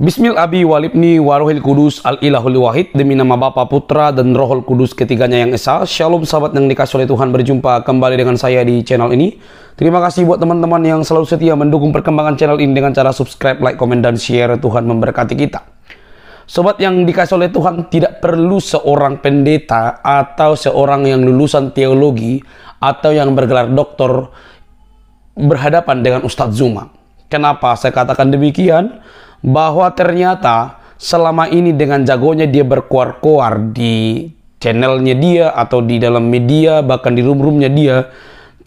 Bismil Abi Walibni Warohil Kudus Al-Ilahul Wahid. Demi nama Bapa, Putra, dan Rohul Kudus ketiganya yang esa. Shalom sahabat yang dikasih oleh Tuhan, berjumpa kembali dengan saya di channel ini. Terima kasih buat teman-teman yang selalu setia mendukung perkembangan channel ini dengan cara subscribe, like, komen, dan share. Tuhan memberkati kita. Sobat yang dikasih oleh Tuhan, tidak perlu seorang pendeta atau seorang yang lulusan teologi atau yang bergelar doktor berhadapan dengan Ustadz Zuma. Kenapa saya katakan demikian? Bahwa ternyata selama ini dengan jagonya dia berkoar-koar di channelnya dia atau di dalam media, bahkan di room-roomnya dia,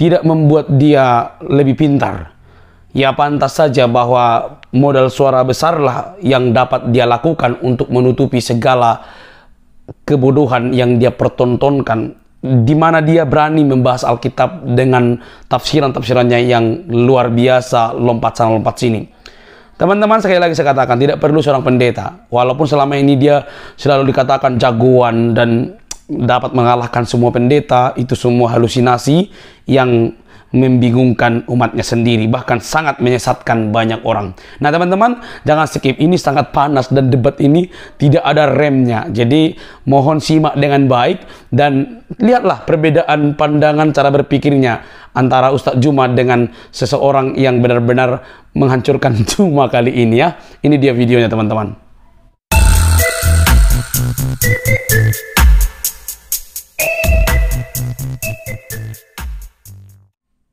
tidak membuat dia lebih pintar. Ya pantas saja bahwa modal suara besarlah yang dapat dia lakukan untuk menutupi segala kebodohan yang dia pertontonkan, di mana dia berani membahas Alkitab dengan tafsiran-tafsirannya yang luar biasa, lompat sana lompat sini. Teman-teman, sekali lagi saya katakan, tidak perlu seorang pendeta. Walaupun selama ini dia selalu dikatakan jagoan dan dapat mengalahkan semua pendeta, itu semua halusinasi yang membingungkan umatnya sendiri, bahkan sangat menyesatkan banyak orang. Nah teman-teman, jangan skip, ini sangat panas dan debat ini tidak ada remnya. Jadi mohon simak dengan baik dan lihatlah perbedaan pandangan cara berpikirnya antara Ustadz Zuma dengan seseorang yang benar-benar menghancurkan Zuma kali ini ya. Ini dia videonya teman-teman.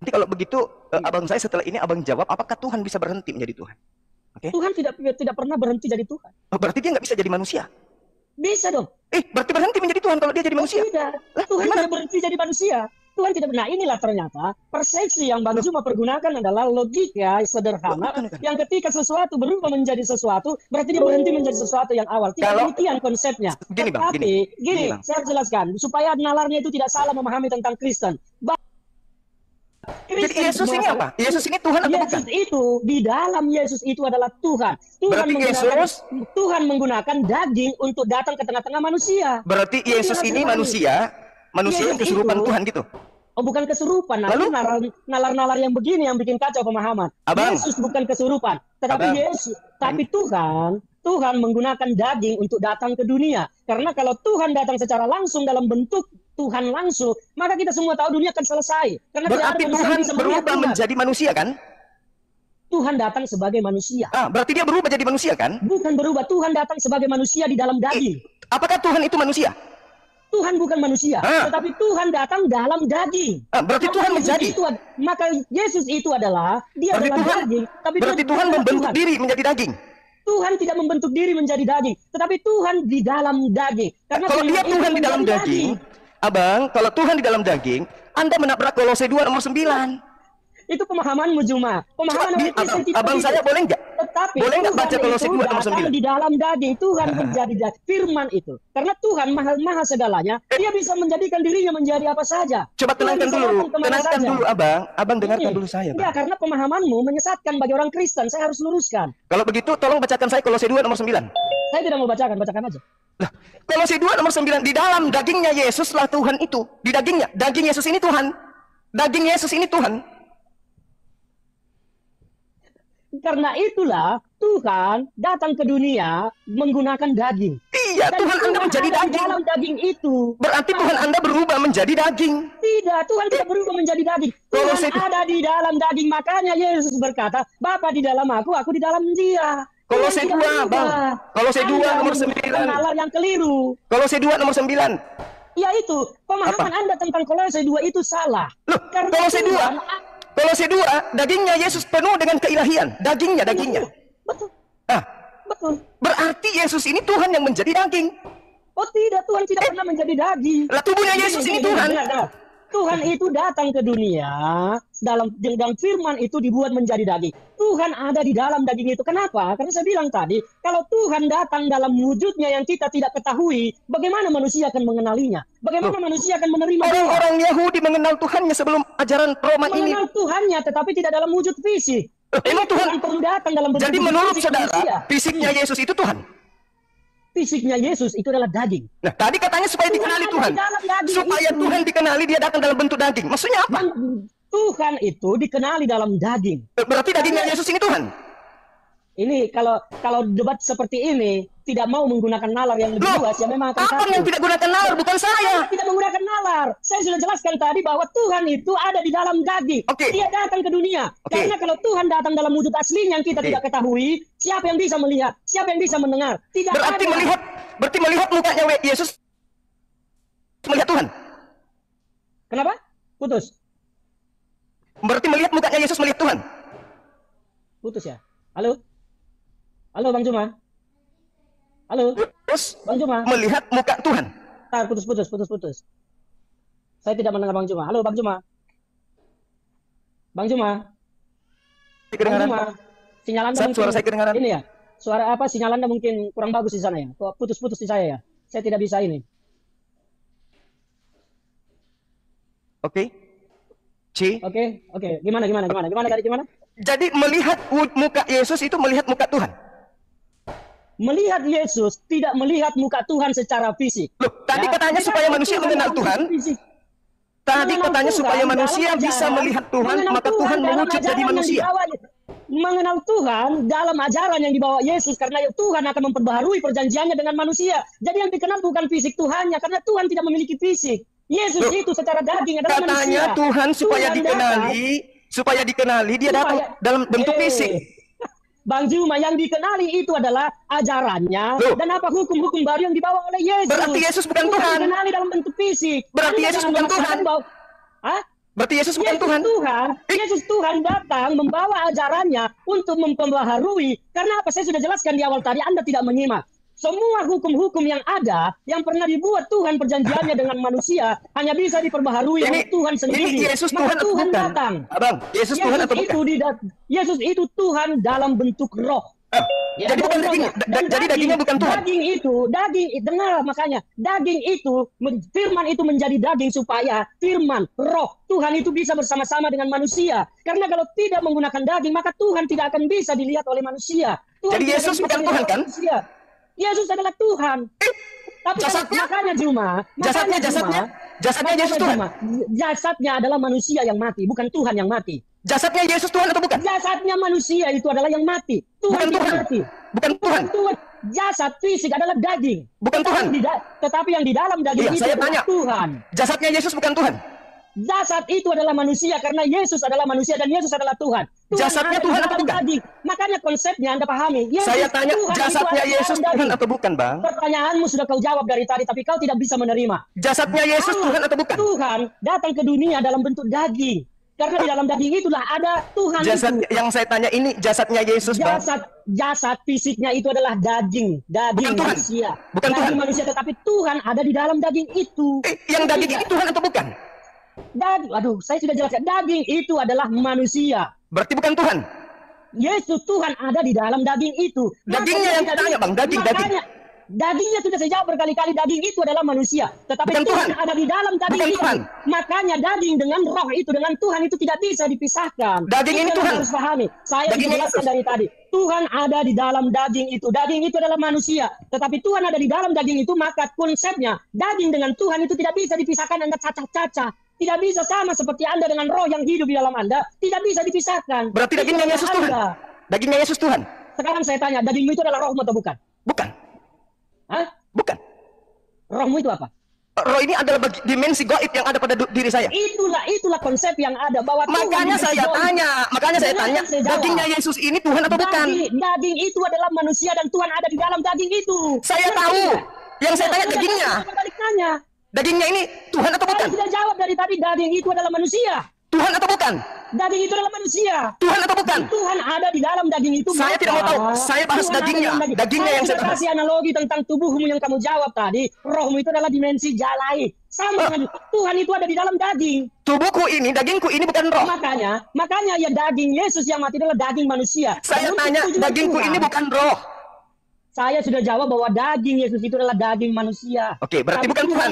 Nanti kalau begitu, abang saya setelah ini abang jawab, apakah Tuhan bisa berhenti menjadi Tuhan? Okay? Tuhan tidak pernah berhenti jadi Tuhan. Oh, berarti dia nggak bisa jadi manusia? Bisa dong. Berarti berhenti menjadi Tuhan kalau dia jadi manusia? Tidak. Tuhan tidak berhenti jadi manusia. Tuhan tidak benar. Inilah ternyata persepsi yang Bang Zuma pergunakan adalah logika sederhana. Yang ketika sesuatu berubah menjadi sesuatu, berarti dia berhenti menjadi sesuatu yang awal. Tidak demikian konsepnya. Gini, Bang, Tapi gini, Bang. saya jelaskan supaya nalarnya itu tidak salah memahami tentang Kristen. Jadi Yesus ini apa? Yesus ini Tuhan atau bukan? Yesus itu, di dalam Yesus itu adalah Tuhan. Tuhan menggunakan daging untuk datang ke tengah-tengah manusia. Berarti Yesus ini manusia yang kesurupan Tuhan gitu? Oh, bukan kesurupan. Lalu nalar-nalar yang begini yang bikin kacau pemahaman. Abang. Yesus bukan kesurupan, tapi Tuhan menggunakan daging untuk datang ke dunia. Karena kalau Tuhan datang secara langsung dalam bentuk Tuhan langsung, maka kita semua tahu dunia akan selesai. Karena berarti Tuhan berubah menjadi manusia kan? Tuhan datang sebagai manusia. Berarti dia berubah jadi manusia kan? Bukan berubah, Tuhan datang sebagai manusia di dalam daging. Apakah Tuhan itu manusia? Tuhan bukan manusia, tetapi Tuhan datang dalam daging. Berarti Tuhan menjadi. Maka Yesus itu adalah daging. Tapi berarti Tuhan membentuk diri menjadi daging. Tuhan tidak membentuk diri menjadi daging, tetapi Tuhan di dalam daging. Karena kalau dia Tuhan di dalam daging, abang, kalau Tuhan di dalam daging, Anda menabrak Kolose 2 nomor 9. Itu pemahamanmu Zuma. Abang saya boleh nggak? Boleh nggak baca Kolose 2 nomor 9? Di dalam daging Tuhan menjadi firman itu. Karena Tuhan maha segalanya, dia bisa menjadikan dirinya menjadi apa saja. Coba tenangkan dulu abang. Abang dengarkan dulu saya, Bang. Ya, karena pemahamanmu menyesatkan bagi orang Kristen. Saya harus luruskan. Kalau begitu tolong bacakan saya Kolose 2 nomor 9. Saya tidak mau bacakan aja. Lah, Kolose 2 nomor 9, di dalam dagingnya Yesuslah Tuhan itu. Di dagingnya, daging Yesus ini Tuhan. Daging Yesus ini Tuhan. Karena itulah Tuhan datang ke dunia menggunakan daging. Iya, Tuhan Anda menjadi daging. Dalam daging itu. Berarti Tuhan Anda berubah menjadi daging. Tidak, Tuhan tidak berubah menjadi daging. Tuhan ada di dalam daging. Makanya Yesus berkata, Bapa di dalam aku di dalam dia. Kolose 2, Bang. Kolose 2 nomor 9. Nalar yang keliru. Kolose 2 nomor 9. Ya itu, pemahaman Anda tentang Kolose 2 itu salah. Loh, Kolose 2, dagingnya Yesus penuh dengan keilahian. Dagingnya. Betul. Betul. Berarti Yesus ini Tuhan yang menjadi daging. Oh tidak, Tuhan tidak pernah menjadi daging. Lah tubuhnya Yesus ini Tuhan. Tuhan itu datang ke dunia dalam firman itu dibuat menjadi daging. Tuhan ada di dalam daging itu. Kenapa? Karena saya bilang tadi, kalau Tuhan datang dalam wujudnya yang kita tidak ketahui, bagaimana manusia akan mengenalinya? Bagaimana manusia akan menerima dia? Orang Yahudi mengenal Tuhannya sebelum ajaran Roma ini. Mengenal Tuhannya, tetapi tidak dalam wujud fisik. Emang Tuhan perlu datang dalam bentuk. Jadi menurut saudara, fisiknya Yesus itu Tuhan? Fisiknya Yesus itu adalah daging. Nah, tadi katanya supaya dikenali Tuhan. Supaya Tuhan dikenali, dia datang dalam bentuk daging. Maksudnya apa? Tuhan itu dikenali dalam daging. Berarti dagingnya Yesus ini Tuhan? Ini kalau debat seperti ini tidak mau menggunakan nalar yang lebih Loh, luas, ya memang akan Abang satu. yang tidak gunakan nalar, bukan saya. Tidak menggunakan nalar. Saya sudah jelaskan tadi bahwa Tuhan itu ada di dalam daging. Oke. Dia datang ke dunia. Oke. Karena kalau Tuhan datang dalam wujud aslinya yang kita Oke. tidak ketahui, siapa yang bisa melihat? Siapa yang bisa mendengar? Tidak Berarti ada. melihat mukanya Yesus melihat Tuhan. Kenapa? Putus. Berarti melihat mukanya Yesus melihat Tuhan. Putus ya. Halo? Halo Bang Juma. Halo, Terus Bang Juma. melihat muka Tuhan. Tar, putus. Saya tidak mendengar Bang Juma. Halo Bang Juma. Bang Juma. Bang Kedengaran? Juma. Sinyal Anda Saat mungkin suara saya kedengaran. ini ya. Suara apa? Sinyal Anda mungkin kurang bagus di sana ya. Kok putus-putus di saya ya. Saya tidak bisa ini. Oke. C. Oke. Gimana tadi gimana? Jadi melihat muka Yesus itu melihat muka Tuhan. Melihat Yesus tidak melihat muka Tuhan secara fisik. Loh, tadi Ya, katanya tidak supaya ada manusia Tuhan mengenal dalam Tuhan. fisik. Tadi Mengenal katanya Tuhan supaya dalam manusia bisa ajaran, melihat Tuhan, mengenal maka Tuhan dalam mewujud ajaran jadi yang manusia. mengenal Tuhan dalam ajaran yang dibawa Yesus, karena Tuhan akan memperbaharui perjanjiannya dengan manusia. Jadi yang dikenal bukan fisik Tuhannya, karena Tuhan tidak memiliki fisik. Yesus Loh, itu secara daging adalah manusia. Katanya Tuhan supaya Tuhan dikenali dia datang dalam bentuk fisik. Bang Juma, yang dikenali itu adalah ajarannya. Loh. Dan apa hukum-hukum baru yang dibawa oleh Yesus. Berarti Yesus bukan Tuhan. Dikenali dalam bentuk fisik. Berarti Anda Yesus jangan bukan memaksakan Tuhan. bahwa- Hah? Berarti Yesus bukan Yesus Tuhan. Yesus Tuhan datang membawa ajarannya untuk memperbaharui. Karena apa? Saya sudah jelaskan di awal tadi, Anda tidak menyimak. Semua hukum-hukum yang ada, yang pernah dibuat Tuhan perjanjiannya dengan manusia, hanya bisa diperbaharui oleh Tuhan sendiri. Ini Yesus Maka Tuhan atau Tuhan bukan? datang. Abang, Yesus Tuhan atau bukan? Yesus itu Tuhan dalam bentuk roh. Ya, jadi bukan dan dagingnya, dan jadi dagingnya bukan Tuhan. Dengar makanya, daging itu, firman itu menjadi daging supaya firman, roh, Tuhan itu bisa bersama-sama dengan manusia. Karena kalau tidak menggunakan daging, maka Tuhan tidak akan bisa dilihat oleh manusia. Tuhan Jadi tidak Yesus akan bisa bukan dilihat Tuhan, oleh kan? manusia. Yesus adalah Tuhan. Tapi jasadnya? makanya Juma, Jasadnya Yesus Tuhan. Jasadnya adalah manusia yang mati, bukan Tuhan yang mati. Jasadnya Yesus Tuhan atau bukan? Jasadnya manusia itu adalah yang mati. Bukan Tuhan tidak Tuhan. mati. Bukan Tuhan. Tuhan. Jasad fisik adalah daging. Bukan Tuhan. Tetapi yang di dalam daging Iya, itu saya adalah tanya. Tuhan. Jasadnya Yesus bukan Tuhan. Jasad itu adalah manusia karena Yesus adalah manusia dan Yesus adalah Tuhan. Jasadnya ada di Tuhan dalam atau bukan? daging. Makanya konsepnya Anda pahami. Yesus, Saya tanya, Tuhan itu jasadnya ada di Yesus dalam Tuhan daging. atau bukan, Bang? Pertanyaanmu sudah kau jawab dari tadi, tapi kau tidak bisa menerima. Jasadnya Yesus Allah, Tuhan atau bukan? Tuhan datang ke dunia dalam bentuk daging. Karena di dalam daging itulah ada Tuhan Jasad itu. yang saya tanya ini jasadnya Yesus, Bang. Jasad fisiknya itu adalah daging Bukan Tuhan. manusia. Bukan daging Tuhan. manusia, tetapi Tuhan ada di dalam daging itu. Yang daging ini Tuhan atau bukan? Aduh, saya sudah jelaskan. Daging itu adalah manusia. Berarti bukan Tuhan. Yesus Tuhan ada di dalam daging itu. Dagingnya yang tanya, Bang. Daging. Dagingnya sudah saya jawab berkali-kali, daging itu adalah manusia. Tetapi Bukan Tuhan Tuhan. ada di dalam daging Bukan itu. Tuhan. Makanya daging dengan roh itu, dengan Tuhan itu tidak bisa dipisahkan. Daging Itu ini yang Tuhan. harus pahami. Saya Dagingnya jelaskan Yesus. dari tadi. Tuhan ada di dalam daging itu. Daging itu adalah manusia. Tetapi Tuhan ada di dalam daging itu, maka konsepnya daging dengan Tuhan itu tidak bisa dipisahkan. Anda cacah-cacah. Tidak bisa sama seperti Anda dengan roh yang hidup di dalam Anda. Tidak bisa dipisahkan. Berarti Itu dagingnya adalah Yesus Tuhan. Anda. Dagingnya Yesus Tuhan. Sekarang saya tanya, dagingmu itu adalah rohmu atau bukan? Bukan. Hah? Bukan. Rohmu itu apa? Roh ini adalah dimensi gaib yang ada pada diri saya. Itulah konsep yang ada bahwa Makanya Tuhan saya itu tanya, Dengarkan saya jawab. dagingnya Yesus ini Tuhan atau bukan? Daging itu adalah manusia dan Tuhan ada di dalam daging itu. Saya Ngerti tahu. tidak? Yang saya tanya Sudah dagingnya. jawab, balik tanya. Dagingnya ini Tuhan atau Saya bukan? sudah jawab dari tadi, daging itu adalah manusia. Tuhan atau bukan? Daging itu adalah manusia. Tuhan atau bukan? Tuhan ada di dalam daging itu. Saya tidak mau tahu. Saya bahas Tuhan ada dagingnya. dalam daging. Dagingnya yang saya sudah bahas. kasih analogi tentang tubuhmu yang kamu jawab tadi. Rohmu itu adalah dimensi jalai. Sama dengan Tuhan itu ada di dalam daging. Tubuhku ini, dagingku ini bukan roh. Makanya ya daging Yesus yang mati adalah daging manusia. Saya Dan untuk tanya, tujuan dagingku Tuhan, ini bukan roh. Saya sudah jawab bahwa daging Yesus itu adalah daging manusia. Oke, berarti Tapi bukan Tuhan.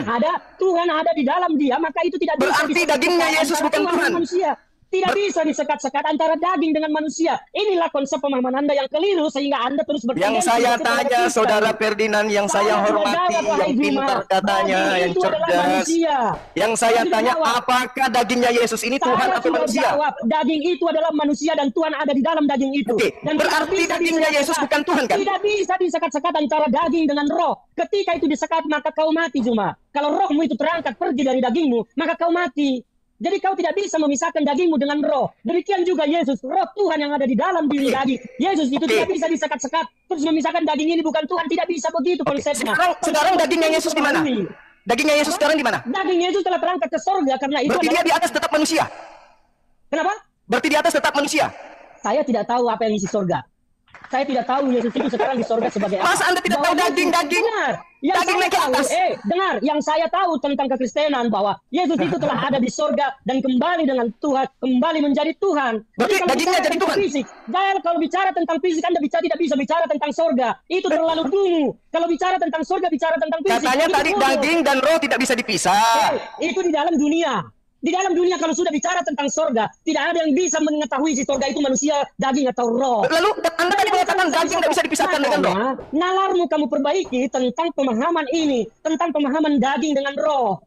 Tuhan ada di dalam dia, maka itu tidak bisa Berarti disebut dagingnya antara Yesus bukan dan Tuhan. Manusia. Tidak bisa disekat-sekat antara daging dengan manusia. Inilah konsep pemahaman Anda yang keliru sehingga Anda terus Yang bertendensi saya kepada tanya Kristen. Saudara Ferdinand, yang saya tidak hormati, jawab, wahai yang pintar Juma. katanya, Daging yang itu adalah cerdas. manusia. Yang saya tidak tanya, jawab. apakah dagingnya Yesus ini Tuhan Saya atau sudah manusia? jawab, daging itu adalah manusia dan Tuhan ada di dalam daging itu. Oke, Dan tidak berarti bisa dagingnya Yesus disekat-sekat. bukan Tuhan, kan? Tidak bisa disekat-sekat antara daging dengan roh. Ketika itu disekat, maka kau mati, Juma. Kalau rohmu itu terangkat pergi dari dagingmu, maka kau mati. Jadi kau tidak bisa memisahkan dagingmu dengan roh. Demikian juga Yesus, roh Tuhan yang ada di dalam diri daging. Yesus itu tidak bisa disekat-sekat. Terus memisahkan daging ini bukan Tuhan. Tidak bisa begitu konsepnya. Sekarang dagingnya Yesus di mana? Dagingnya Yesus sekarang di mana? Daging Yesus telah terangkat ke sorga karena itu Berarti dia di atas tetap manusia. Kenapa? Berarti di atas tetap manusia. Saya tidak tahu apa yang isi sorga. Saya tidak tahu Yesus itu sekarang di sorga sebagai apa. Masa Anda tidak tahu daging-daging? Dengar. Yang Daging saya naik ke tahu, atas. dengar. Yang saya tahu tentang kekristenan bahwa Yesus itu telah ada di sorga dan kembali dengan Tuhan, kembali menjadi Tuhan. Berarti kalau dagingnya bicara jadi tentang Tuhan? Fisik, kalau bicara tentang fisik, Anda tidak bisa bicara tentang sorga. Itu terlalu dulu. Kalau bicara tentang sorga, bicara tentang fisik. Katanya itu tadi bodoh. daging dan roh tidak bisa dipisah. Itu di dalam dunia. Di dalam dunia kalau sudah bicara tentang sorga, tidak ada yang bisa mengetahui si sorga itu manusia, daging atau roh. Lalu Anda tadi mengatakan daging tidak bisa dipisahkan dengan roh. Nalarmu kamu perbaiki tentang pemahaman ini, tentang pemahaman daging dengan roh.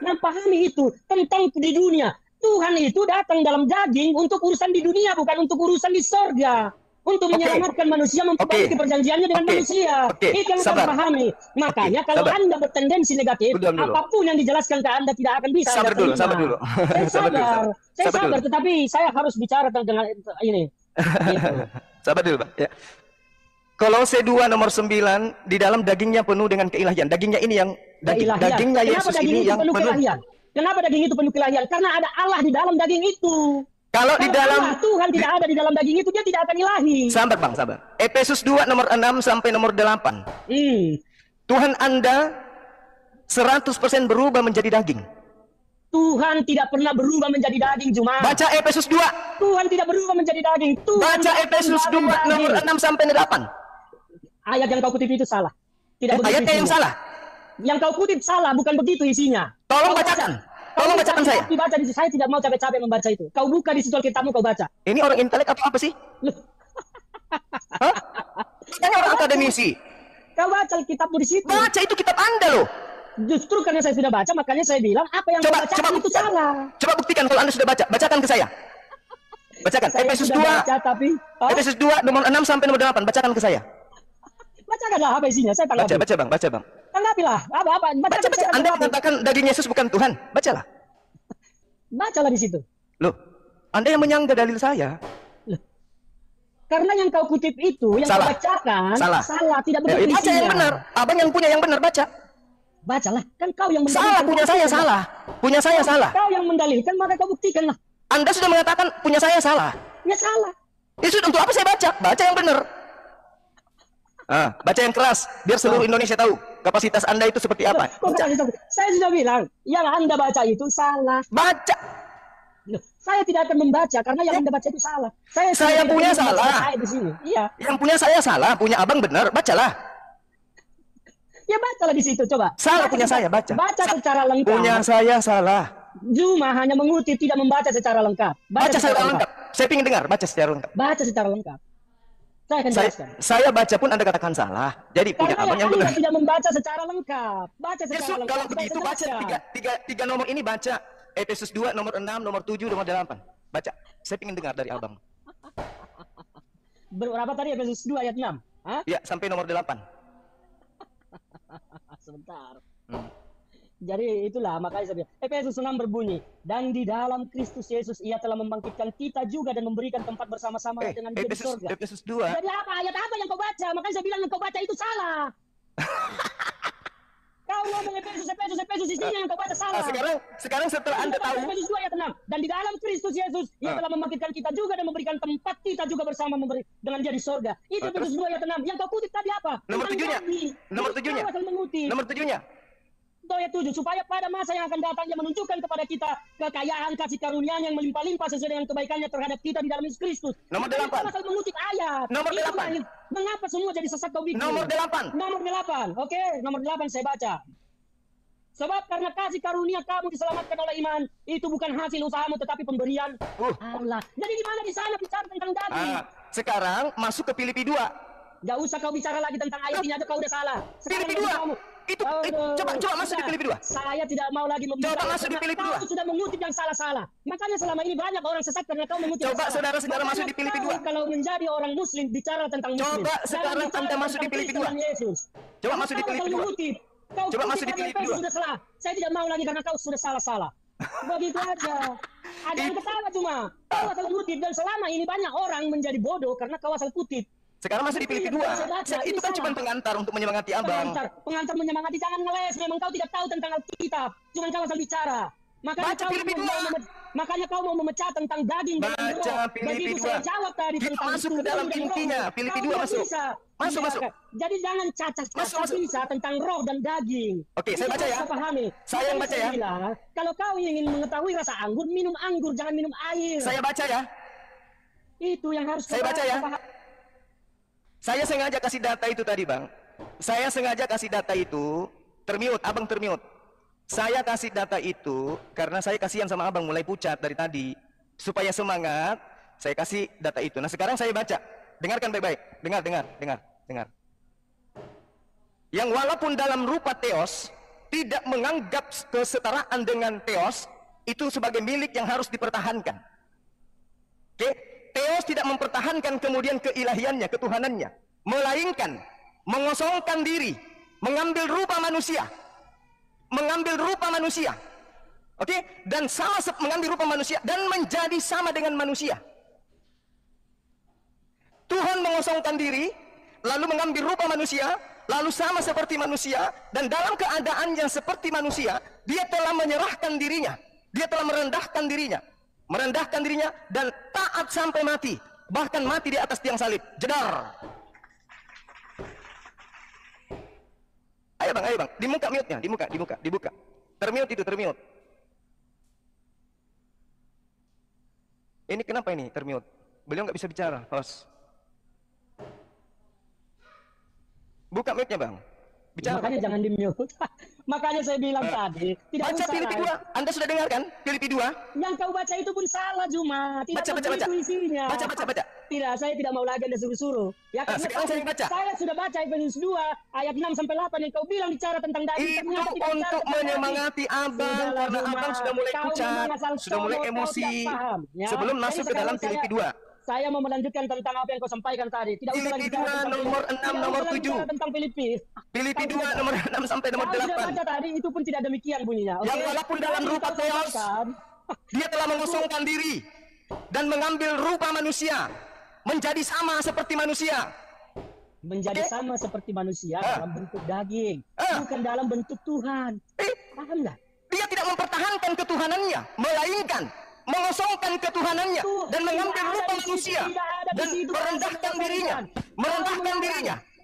Nah, pahami itu tentang di dunia. Tuhan itu datang dalam daging untuk urusan di dunia, bukan untuk urusan di sorga. Untuk menyelamatkan manusia, memperbaiki perjanjiannya dengan manusia. Itu yang kita pahami. Makanya kalau Anda bertendensi negatif, apapun yang dijelaskan ke Anda tidak akan bisa. Sabar dulu. Saya sabar, tetapi saya harus bicara tentang ini. Gitu. Sabar dulu, Pak. Ya. Kolose 2 nomor 9, di dalam dagingnya penuh dengan keilahian. Dagingnya ini yang dagingnya Yesus ini yang penuh. Kenapa daging itu penuh keilahian? Karena ada Allah di dalam daging itu. Kalau di dalam Tuhan tidak ada di dalam daging itu, dia tidak akan ilahi. Sabar Bang, sabar. Efesus 2 nomor 6 sampai nomor 8. Tuhan Anda 100% berubah menjadi daging. Tuhan tidak pernah berubah menjadi daging, Juma. Baca Efesus 2. Tuhan tidak berubah menjadi daging. Baca Efesus 2 nomor 6 sampai 8. Ayat yang kau kutip itu salah. Tidak begitu ayatnya yang salah. Yang kau kutip salah, bukan begitu isinya. Tolong bacakan. Tolong bacakan saya. Dibaca di saya tidak mau capek-capek membaca itu. Kau buka di situ Alkitabmu, kau baca. Ini orang intelek atau apa sih? Hah? Ini orang akademisi. Kau baca Alkitabmu di situ. Baca itu kitab Anda loh. Justru karena saya sudah baca, makanya saya bilang apa yang kau baca itu salah. Coba buktikan kalau Anda sudah baca. Bacakan ke saya. Bacakan. Saya Efesus 2. Baca, tapi, Efesus 2 nomor 6 sampai nomor 8. Bacakan ke saya. Bacakanlah apa isinya. Saya tanggapi. Baca Bang. Tanggapilah. Apa? Baca. Anda mengatakan daging Yesus bukan Tuhan. Bacalah. Bacalah di situ. Loh, Anda yang menyanggah dalil saya. Loh. Karena yang kau kutip itu, yang kau bacakan, salah. Tidak betul isinya. Baca yang benar. Abang yang punya yang benar, baca. Bacalah. Kan kau yang mendalilkan. Salah, punya saya salah. Punya saya salah. Kau yang mendalilkan, maka kau buktikanlah. Anda sudah mengatakan punya saya salah. Ya salah. Itu untuk apa saya baca? Baca yang benar. Baca yang keras, biar seluruh Indonesia tahu kapasitas Anda itu seperti apa. Saya sudah bilang, yang Anda baca itu salah. Baca. Saya tidak akan membaca karena yang Anda baca itu salah. Saya punya salah. Di sini. Iya. Yang punya saya salah, punya abang benar. Bacalah. Ya bacalah di situ, coba. Salah punya saya, baca. Baca secara lengkap. Punya saya salah. Juma hanya mengutip, tidak membaca secara lengkap. Baca secara lengkap. Saya ingin dengar, baca secara lengkap. Baca secara lengkap. Saya akan jelaskan. Saya baca pun Anda katakan salah. Jadi punya abang yang benar. Anda tidak membaca secara lengkap. Baca secara lengkap. Kalau begitu baca tiga nomor ini, baca Efesus 2 nomor 6, nomor 7, nomor 8. Baca. Saya ingin dengar dari abang. Berapa tadi Efesus 2 ayat 6? Iya, sampai nomor 8. Sebentar. Jadi itulah makanya saya bilang Efesus 6 berbunyi, dan di dalam Kristus Yesus ia telah membangkitkan kita juga dan memberikan tempat bersama-sama dengan dia di surga. Efesus 2. Jadi apa ayat apa yang kau baca? Makanya saya bilang yang kau baca itu salah. Kau ngomong Efesus di sini yang kau baca salah. Sekarang setelah Anda tahu Efesus 2 ayat 6, dan di dalam Kristus Yesus ia telah membangkitkan kita juga dan memberikan tempat kita juga bersama dengan dia di surga. Itu Efesus 2 ayat 6. Yang kau kutip tadi apa? Nomor 7-nya. Nomor 7-nya. Ayat 7, supaya pada masa yang akan datang ia menunjukkan kepada kita kekayaan kasih karunia-Nya yang melimpah-limpah sesuai dengan kebaikannya terhadap kita di dalam Yesus Kristus. Nomor 8. Asal mengutip ayat. Nomor 8. Mengapa semua jadi sesat kau bikin? Nomor 8. Nomor 8. Oke, nomor 8 saya baca. Sebab karena kasih karunia kamu diselamatkan oleh iman, itu bukan hasil usahamu tetapi pemberian Allah. Jadi di mana di sana bicara tentang daging? Sekarang masuk ke Filipi 2. Gak usah kau bicara lagi tentang ayat ini aja, kau udah salah. Filipi 2. Coba masuk di Filipi 2. Saya tidak mau lagi membicarakan. Coba masuk di Filipi 2. Kau sudah mengutip yang salah-salah. Makanya selama ini banyak orang sesat karena kau mengutip. Coba saudara-saudara masuk di Filipi 2. Kalau menjadi orang muslim bicara tentang muslim. Coba sekarang Anda masuk di Filipi 2. Coba masuk di Filipi 2. Coba masuk di Filipi 2. Sudah salah. Saya tidak mau lagi karena kau sudah salah-salah. Begitu aja. Ada yang ketawa cuma. Kau asal kutip dan selama ini banyak orang menjadi bodoh karena kau asal kutip. Sekarang masuk di Filipi 2. Itu kan cuma pengantar untuk menyemangati abang. Pengantar menyemangati, jangan ngeles. Memang kau tidak tahu tentang Alkitab. Cuma kau asal bicara. Makanya kau mau memecah tentang daging dan roh. Baca Filipi 2. Saya jawab tadi kita tentang masuk ke dalam intinya. Filipi 2 masuk. Masuk. Jadi jangan cacah bisa tentang roh dan daging. Oke, saya baca ya. Saya yang baca ya. Kalau kau ingin mengetahui rasa anggur, minum anggur, jangan minum air. Saya baca ya. Itu yang harus saya baca ya. Saya sengaja kasih data itu tadi, Bang. Saya sengaja kasih data itu, termute, abang termute. Saya kasih data itu karena saya kasihan sama abang mulai pucat dari tadi. Supaya semangat, saya kasih data itu. Nah, sekarang saya baca. Dengarkan baik-baik. Dengar. Yang walaupun dalam rupa teos tidak menganggap kesetaraan dengan teos itu sebagai milik yang harus dipertahankan. Oke? Teos tidak mempertahankan kemudian keilahiannya, ketuhanannya, melainkan mengosongkan diri, mengambil rupa manusia. Oke? Dan mengambil rupa manusia dan menjadi sama dengan manusia. Tuhan mengosongkan diri, lalu mengambil rupa manusia, lalu sama seperti manusia, dan dalam keadaan yang seperti manusia, dia telah menyerahkan dirinya, dia telah merendahkan dirinya dan taat sampai mati, bahkan mati di atas tiang salib. Jedar. Ayo bang, dibuka mute-nya, dibuka. Termute. Ini kenapa ini termute? Beliau nggak bisa bicara, host. Buka mute-nya, Bang. Bicara. Makanya jangan di-mute. Makanya saya bilang tadi, tidak baca usah. Filipi 2. Anda sudah dengar kan? Filipi 2. Yang kau baca itu pun salah, Juma. Tidak baca. isinya. Baca. Tidak, saya tidak mau lagi Anda suruh-suruh. Ya, sekarang saya baca. Saya sudah baca Efesus 2 ayat 6 sampai 8 yang kau bilang bicara tentang daging. Itu untuk menyemangati abang karena abang sudah mulai pucat, sudah mulai emosi. Sebelum masuk ke dalam Filipi 2. Saya mau melanjutkan tentang apa yang kau sampaikan tadi. Tidak usah Filipi 2 nomor 6 nomor 7. Tentang Filipi 2 nomor 6 sampai nomor 8. Sudah baca tadi itu pun tidak demikian bunyinya. Yang walaupun dalam rupa teos, dia telah mengosongkan diri dan mengambil rupa manusia, menjadi sama seperti manusia. Sama seperti manusia dalam bentuk daging, bukan dalam bentuk Tuhan. Paham nggak? Dia tidak mempertahankan ketuhanannya, melainkan mengosongkan ketuhanannya dan mengambil rupa manusia dan merendahkan dirinya,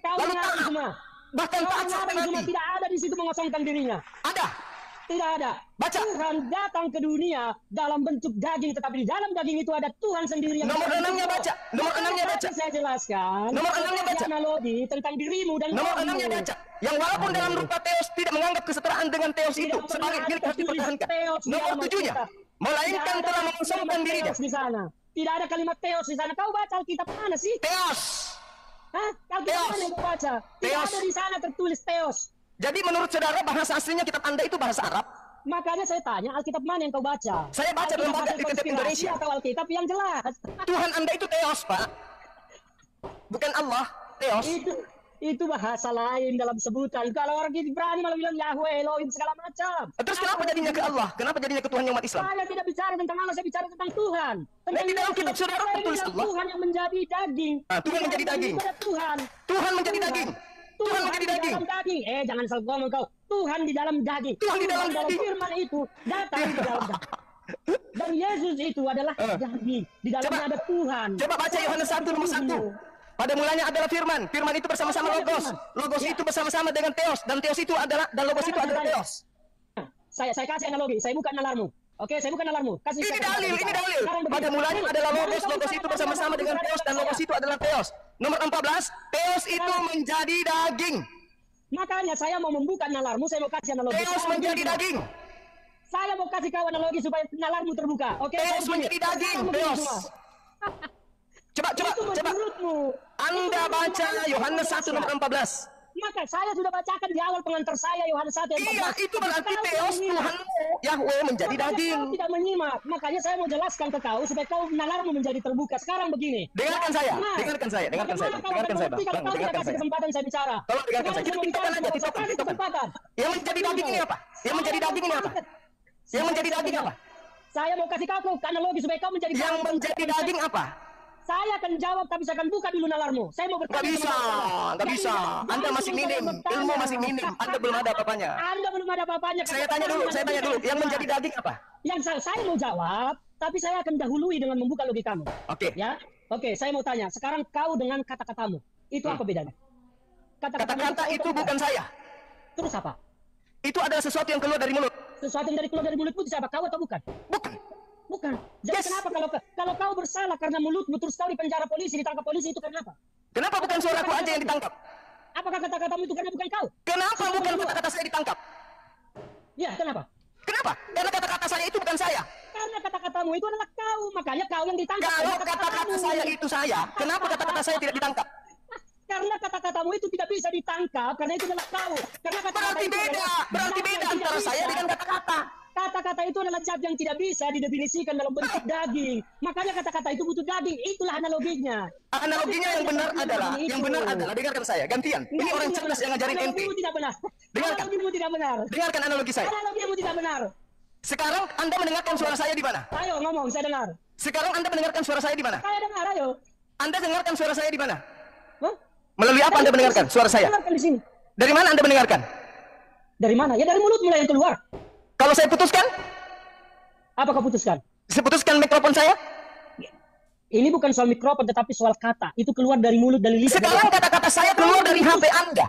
lalu taat, bahkan taat sampai mati. Tidak ada di situ mengosongkan dirinya. Ada? Tidak ada. Baca. Tuhan datang ke dunia dalam bentuk daging, tetapi di dalam daging itu ada Tuhan sendiri. Nomor 6-nya baca. Nomor 6-nya baca. Saya jelaskan. Nomor 6-nya baca. Analogi tentang dirimu dan nomor 6-nya baca. Yang walaupun dalam rupa teos tidak menganggap kesetaraan dengan teos itu sebagai milik harus dipertahankan. Nomor 7-nya. Melainkan telah mengosongkan dirinya. Di sana. Tidak ada kalimat teos di sana. Kau baca Alkitab mana sih? Teos. Hah? Alkitab mana yang kau baca? Tidak ada di sana tertulis teos. Jadi menurut saudara bahasa aslinya kitab Anda itu bahasa Arab? Makanya saya tanya Alkitab mana yang kau baca? Saya baca dalam Alkitab Indonesia. Atau Alkitab yang jelas. Tuhan Anda itu teos, Pak. Bukan Allah, teos. Itu bahasa lain dalam sebutan. Kalau orang ini berani malah bilang Yahweh, Elohim, segala macam. Terus kenapa jadinya ke Allah? Kenapa jadinya ke Tuhan yang umat Islam? Saya tidak bicara tentang Allah, saya bicara tentang Tuhan. Di dalam kitab saudara tertulis Allah. Tuhan yang menjadi daging. Tuhan menjadi daging. Tuhan menjadi daging. Tuhan menjadi daging. Jangan salah ngomong kau. Tuhan di dalam daging. Tuhan di dalam daging. Firman itu datang di dalam daging. Dan Yesus itu adalah daging. Di dalamnya ada Tuhan. Coba baca Yohanes 1 nomor 1. Pada mulanya adalah firman. Firman itu bersama-sama logos. Logos itu bersama-sama dengan teos. Dan teos itu adalah, dan logos itu adalah teos. Saya kasih analogi. Saya bukan nalarmu. Oke, saya bukan nalarmu. Ini dalil. Pada mulanya adalah logos. Logos itu bersama-sama dengan teos. Dan logos itu adalah teos. Nomor 14. Teos itu menjadi daging. Makanya saya mau membuka nalarmu, saya mau kasih analogi. Theos menjadi daging. Saya mau kasih kau analogi supaya nalarmu terbuka. Oke? Theos menjadi daging. Theos. Coba. Menurutmu. Anda baca Yohanes 1 nomor 14. Maka saya sudah bacakan di awal pengantar saya Yohanes 1 ayat 14. Iya, itu berarti Theos Tuhanmu Yahweh menjadi daging. Kau tidak menyimak. Makanya saya mau jelaskan ke kau supaya kau nalarmu menjadi terbuka. Sekarang begini. Dengarkan saya. Bang, Dengarkan saya. bagaimana kau akan mengerti kalau kau tidak kasih kesempatan saya bicara? Tolong dengarkan saya. Sekarang Kita bicara aja, semua. kita Saya kasih kesempatan. Yang menjadi daging ini apa? Yang menjadi daging ini apa? Yang menjadi daging apa? Saya mau kasih kau analogi supaya kau menjadi Yang menjadi daging apa? Saya akan jawab tapi saya akan buka dulu nalarmu. Saya mau bertanya. Nggak bisa. Anda masih minim. Ilmu masih minim. Anda belum ada apa-apanya. Anda belum ada apa-apanya. Saya tanya dulu. Yang menjadi daging apa? Yang saya mau jawab, tapi saya akan dahului dengan membuka logikamu. Oke. Ya, oke. Saya mau tanya. Sekarang kau dengan kata-katamu, itu apa bedanya? Kata-kata itu bukan saya. Terus apa? Itu adalah sesuatu yang keluar dari mulut. Sesuatu yang keluar dari mulutmu itu siapa? Kau atau bukan? Bukan. Bukan. Jadi Yes. kenapa kalau kau bersalah karena mulutmu terus kau di penjara polisi, ditangkap polisi, itu kenapa? Kenapa bukan suaraku aja yang ditangkap? Apakah kata-katamu itu karena bukan kau? Kenapa bukan kata-kata saya ditangkap? Ya, kenapa? Kenapa? Karena kata-kata saya itu bukan saya. Karena kata-katamu itu adalah kau, makanya kau yang ditangkap. Kalau Karena kata-kata saya itu saya, kenapa kata-kata saya tidak ditangkap? Karena kata-katamu itu tidak bisa ditangkap, karena itu adalah kau. Karena kata-kata Berarti itu beda. adalah Berarti zat beda yang antara tidak saya bisa. dengan kata-kata. Kata-kata itu adalah zat yang tidak bisa didefinisikan dalam bentuk daging. Makanya kata-kata itu butuh daging. Itulah analoginya. Analoginya yang benar adalah, dengarkan saya, gantian. Ini Nggak, orang itu cerdas tidak yang ngajarin benar. ente. Analogimu tidak benar. Dengarkan. Analogimu tidak benar. Dengarkan analogi saya. Analogimu tidak benar. Sekarang Anda mendengarkan suara saya di mana? Ayo ngomong, saya dengar. Sekarang Anda mendengarkan suara saya di mana? Saya dengar, ayo. Anda dengarkan suara saya di mana? Hah? Melalui apa Anda mendengarkan suara saya? Dengarkan di sini. Dari mana Anda mendengarkan? Dari mana? Ya dari mulut mulai yang keluar. Kalau saya putuskan, Apa kau putuskan? saya putuskan mikrofon saya. Ini bukan soal mikrofon, tetapi soal kata. Itu keluar dari mulut, dari lidah. Sekarang kata-kata saya keluar dari HP Anda.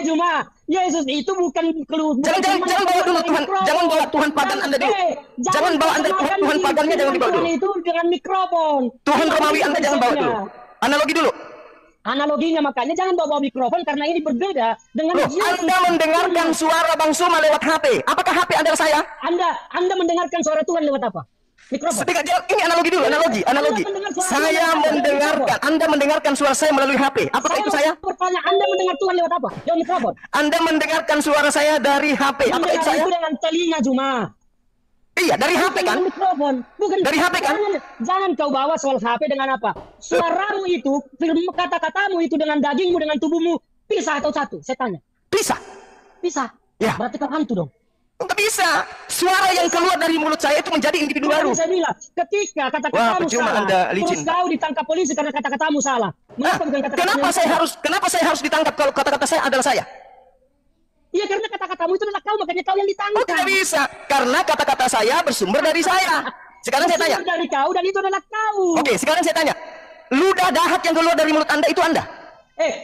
Juma, Yesus itu bukan keluar. Jangan bawa dulu Tuhan, jangan bawa Tuhan pagan Anda dulu. Jangan bawa Anda Tuhan pagannya, jangan dibawa dulu. Itu dengan mikrofon. Tuhan Romawi Anda jangan bawa dulu. Analogi dulu. Analoginya makanya jangan bawa mikrofon karena ini berbeda dengan Loh, Yesus. Anda mendengarkan suara Bang Suma lewat HP. Apakah HP adalah saya? Anda mendengarkan suara Tuhan lewat apa? Mikrofon. Ini analogi dulu, analogi. Anda mendengarkan suara saya melalui HP. Apakah itu saya? Bertanya, Anda mendengar Tuhan lewat apa? Lewat mikrofon. Anda mendengarkan suara saya dari HP. Apakah itu saya? Itu dengan telinga Juma. Iya, dari HP kan? Dengan mikrofon. Bukan Dari HP kan? Jangan kau bawa soal HP dengan apa? Suaramu itu, kata-katamu itu dengan dagingmu, dengan tubuhmu, pisah atau satu? Saya tanya. Bisa. Pisah. Ya. Berarti kau hantu dong. Enggak bisa. Suara yang keluar dari mulut saya itu menjadi individu baru. Makanya saya bilang, ketika Wah, kata-katamu percuma salah, Anda licin. terus kau ditangkap polisi karena kata-katamu salah. Nah, Bukan kata-katamu kenapa yang salah? saya harus ditangkap kalau kata-kata saya adalah saya? Iya, karena kata-katamu itu adalah kau, makanya kau yang ditangkap. Oh, tidak bisa. Karena kata-kata saya bersumber dari saya. Sekarang saya tanya. Bersumber dari kau dan itu adalah kau. Oke, sekarang saya tanya. Ludah dahak yang keluar dari mulut Anda itu Anda?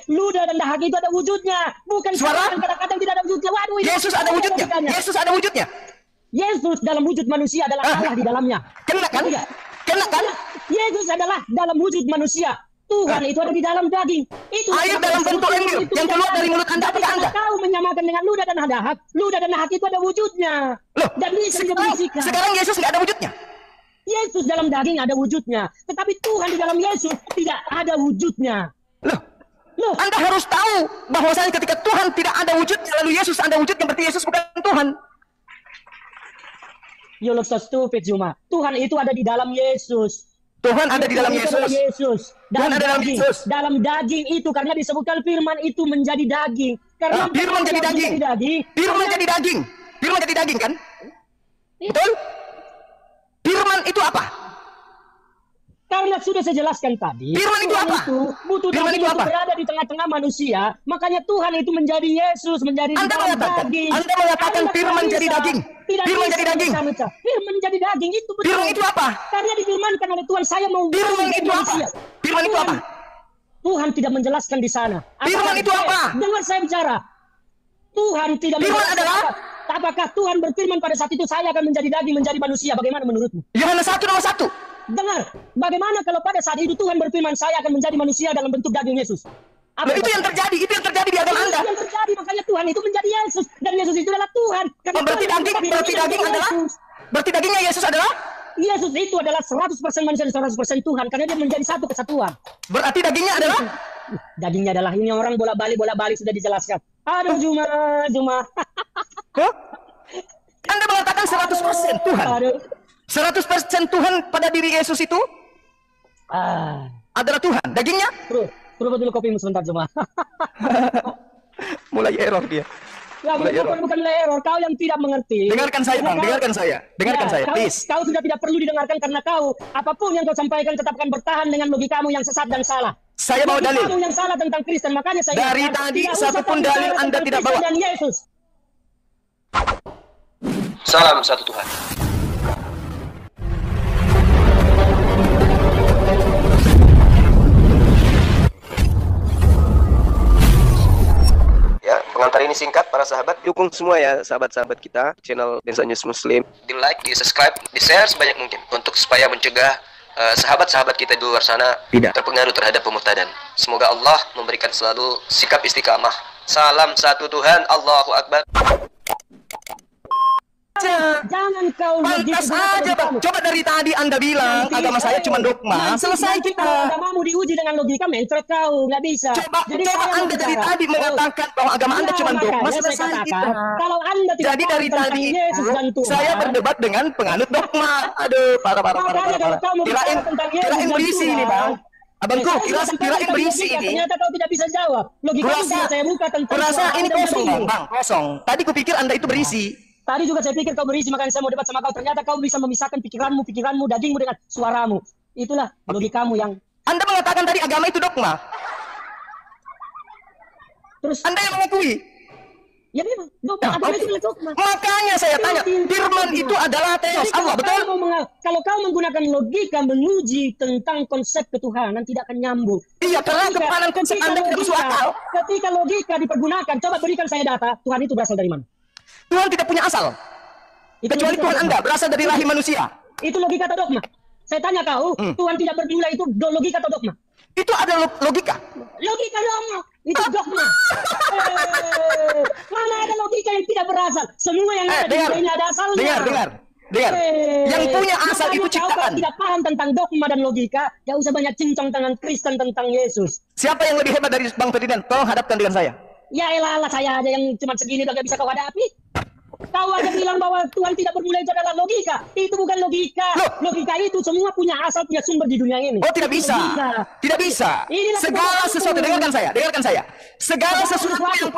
Ludah dan dahak itu ada wujudnya, bukan Suara? kata-kata yang tidak ada wujudnya. Waduh, ini Yesus ada wujudnya. logikanya. Yesus ada wujudnya. Yesus dalam wujud manusia adalah Allah di dalamnya. Kena kan? Iya. Kena kan? Yesus adalah dalam wujud manusia. Tuhan itu ada di dalam daging. Itu Air dalam bentuk emir yang keluar dari mulut Anda. Apakah Anda? Kau menyamakan dengan ludah dan dahak. Ludah dan dahak itu ada wujudnya. Loh, Dan bisa didefinisikan. sekarang Yesus nggak ada wujudnya. Yesus dalam daging ada wujudnya. Tetapi Tuhan di dalam Yesus tidak ada wujudnya. Loh, Anda harus tahu bahwasanya ketika Tuhan tidak ada wujudnya, lalu Yesus ada wujudnya, berarti Yesus bukan Tuhan. You look so stupid, Juma. Tuhan itu ada di dalam Yesus. Tuhan ada di dalam Itu adalah Yesus. Yesus. Tuhan ada dalam daging. Yesus. Dalam daging itu karena disebutkan firman itu menjadi daging. Karena Firman jadi daging. Firman jadi daging. Firman jadi daging kan? Betul? Firman itu apa? Karena sudah saya jelaskan tadi, Firman itu apa? butuh Firman daging itu untuk apa? berada di tengah-tengah manusia. Makanya Tuhan itu menjadi Yesus, menjadi Anda dalam mengatakan, daging. Anda mengatakan Anda firman tidak jadi bisa. daging. Tidak Firman bisa jadi daging. memecah-mecah. Firman jadi daging itu betul. Firman itu apa? Karena difirmankan oleh Tuhan, saya mau Firman menjadi itu apa? manusia. Firman itu apa? Tuhan tidak menjelaskan di sana. Firman itu apa? Dengar saya bicara. Tuhan tidak Firman menjelaskan. adalah? Apakah Tuhan berfirman pada saat itu saya akan menjadi daging, menjadi manusia? Bagaimana menurutmu? Yohanes 1 nomor 1. Dengar, bagaimana kalau pada saat itu Tuhan berfirman saya akan menjadi manusia dalam bentuk daging Yesus? Loh, itu yang terjadi di agama Anda. Itu yang terjadi, makanya Tuhan itu menjadi Yesus dan Yesus itu adalah Tuhan. Karena Oh, berarti Tuhan dagingnya Yesus adalah? Yesus itu adalah 100% manusia dan 100% Tuhan karena dia menjadi satu kesatuan. Berarti dagingnya adalah? Dagingnya adalah ini orang bolak-balik sudah dijelaskan. Aduh Juma. Huh? Anda mengatakan 100% Tuhan. Aduh. 100% Tuhan pada diri Yesus itu adalah Tuhan. Dagingnya? Terus dulu kopimu sebentar Juma. Mulai error dia. Ya, bukan error, kau yang tidak mengerti. Dengarkan saya, Bang. Dengarkan saya, please. Kau sudah tidak perlu didengarkan karena kau apapun yang kau sampaikan tetap akan bertahan dengan logikamu yang sesat dan salah. Saya bawa dalil. Logikamu yang salah tentang Kristen, makanya saya Dari tadi satupun dalil Anda tidak bawa. Dan Yesus. Salam satu Tuhan. Pengantar ini singkat, para sahabat. Dukung semua ya sahabat-sahabat kita channel Densa News Muslim. Di like, di subscribe, di share sebanyak mungkin untuk supaya mencegah sahabat-sahabat kita di luar sana Tidak terpengaruh terhadap pemurtadan. Semoga Allah memberikan selalu sikap istiqamah. Salam satu Tuhan, Allahu Akbar. Jangan kau pantas aja Bang. Coba dari tadi Anda bilang agama saya cuma dogma. Selesai kita. Agamamu diuji dengan logika, mencret kau, nggak bisa. Coba Anda dari tadi mengatakan bahwa agama Anda cuma dogma. Selesai kita. Kalau Anda tidak jadi dari tadi Yesus dan Tuhan, saya berdebat dengan penganut dogma. Aduh, parah. Kirain berisi ini Bang. Abangku, kirain berisi ini. Ternyata kau tidak bisa jawab. Logika saya buka tentang. Kurasa ini kosong Bang, kosong. Tadi kupikir Anda itu berisi. Tadi juga saya pikir kau berisi, makanya saya mau debat sama kau. Ternyata kau bisa memisahkan pikiranmu, dagingmu dengan suaramu. Itulah logikamu yang... Anda mengatakan tadi agama itu dogma. Terus Anda yang mengakui? Ya memang, agama itu adalah dogma. Makanya saya tanya, firman itu adalah teos Allah, betul? Kalau kau menggunakan logika menguji tentang konsep ketuhanan, tidak akan nyambung. Iya, karena kepanan konsep Anda tidak masuk akal. Ketika logika dipergunakan, coba berikan saya data, Tuhan itu berasal dari mana? Tuhan tidak punya asal. Kecuali Tuhan Anda berasal dari rahim manusia. Itu logika atau dogma? Saya tanya kau, Tuhan tidak berdua itu logika atau dogma? Itu adalah logika. Logika dogma. Itu dogma. Mana ada logika yang tidak berasal? Semua yang ada di dunia ini ada asalnya. Dengar. Yang punya asal itu ciptaan. Kau tidak paham tentang dogma dan logika, gak usah banyak cincang tangan Kristen tentang Yesus. Siapa yang lebih hebat dari Bang Ferdinand? Tolong hadapkan dengan saya. Ya elah, saya aja yang cuma segini udah gak bisa kau hadapi. Kau aja bilang bahwa Tuhan tidak bermula itu adalah logika. Itu bukan logika. Logika itu semua punya asal, punya sumber di dunia ini. Oh, tidak bisa. Tidak bisa. Segala sesuatu, dengarkan saya. Segala sesuatu yang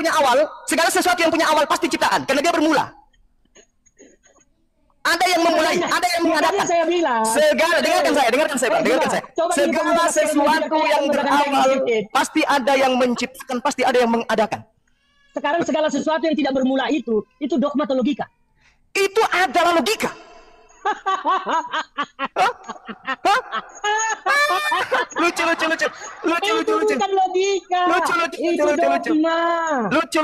punya awal pasti ciptaan, karena dia bermula. Ada yang memulai, ada yang mengadakan. Dengarkan saya. Segala sesuatu yang berawal pasti ada yang menciptakan, pasti ada yang mengadakan. Sekarang segala sesuatu yang tidak bermula itu dogma atau logika? Itu adalah logika. Lucu. Bukan logika. Itu dogma. Lucu.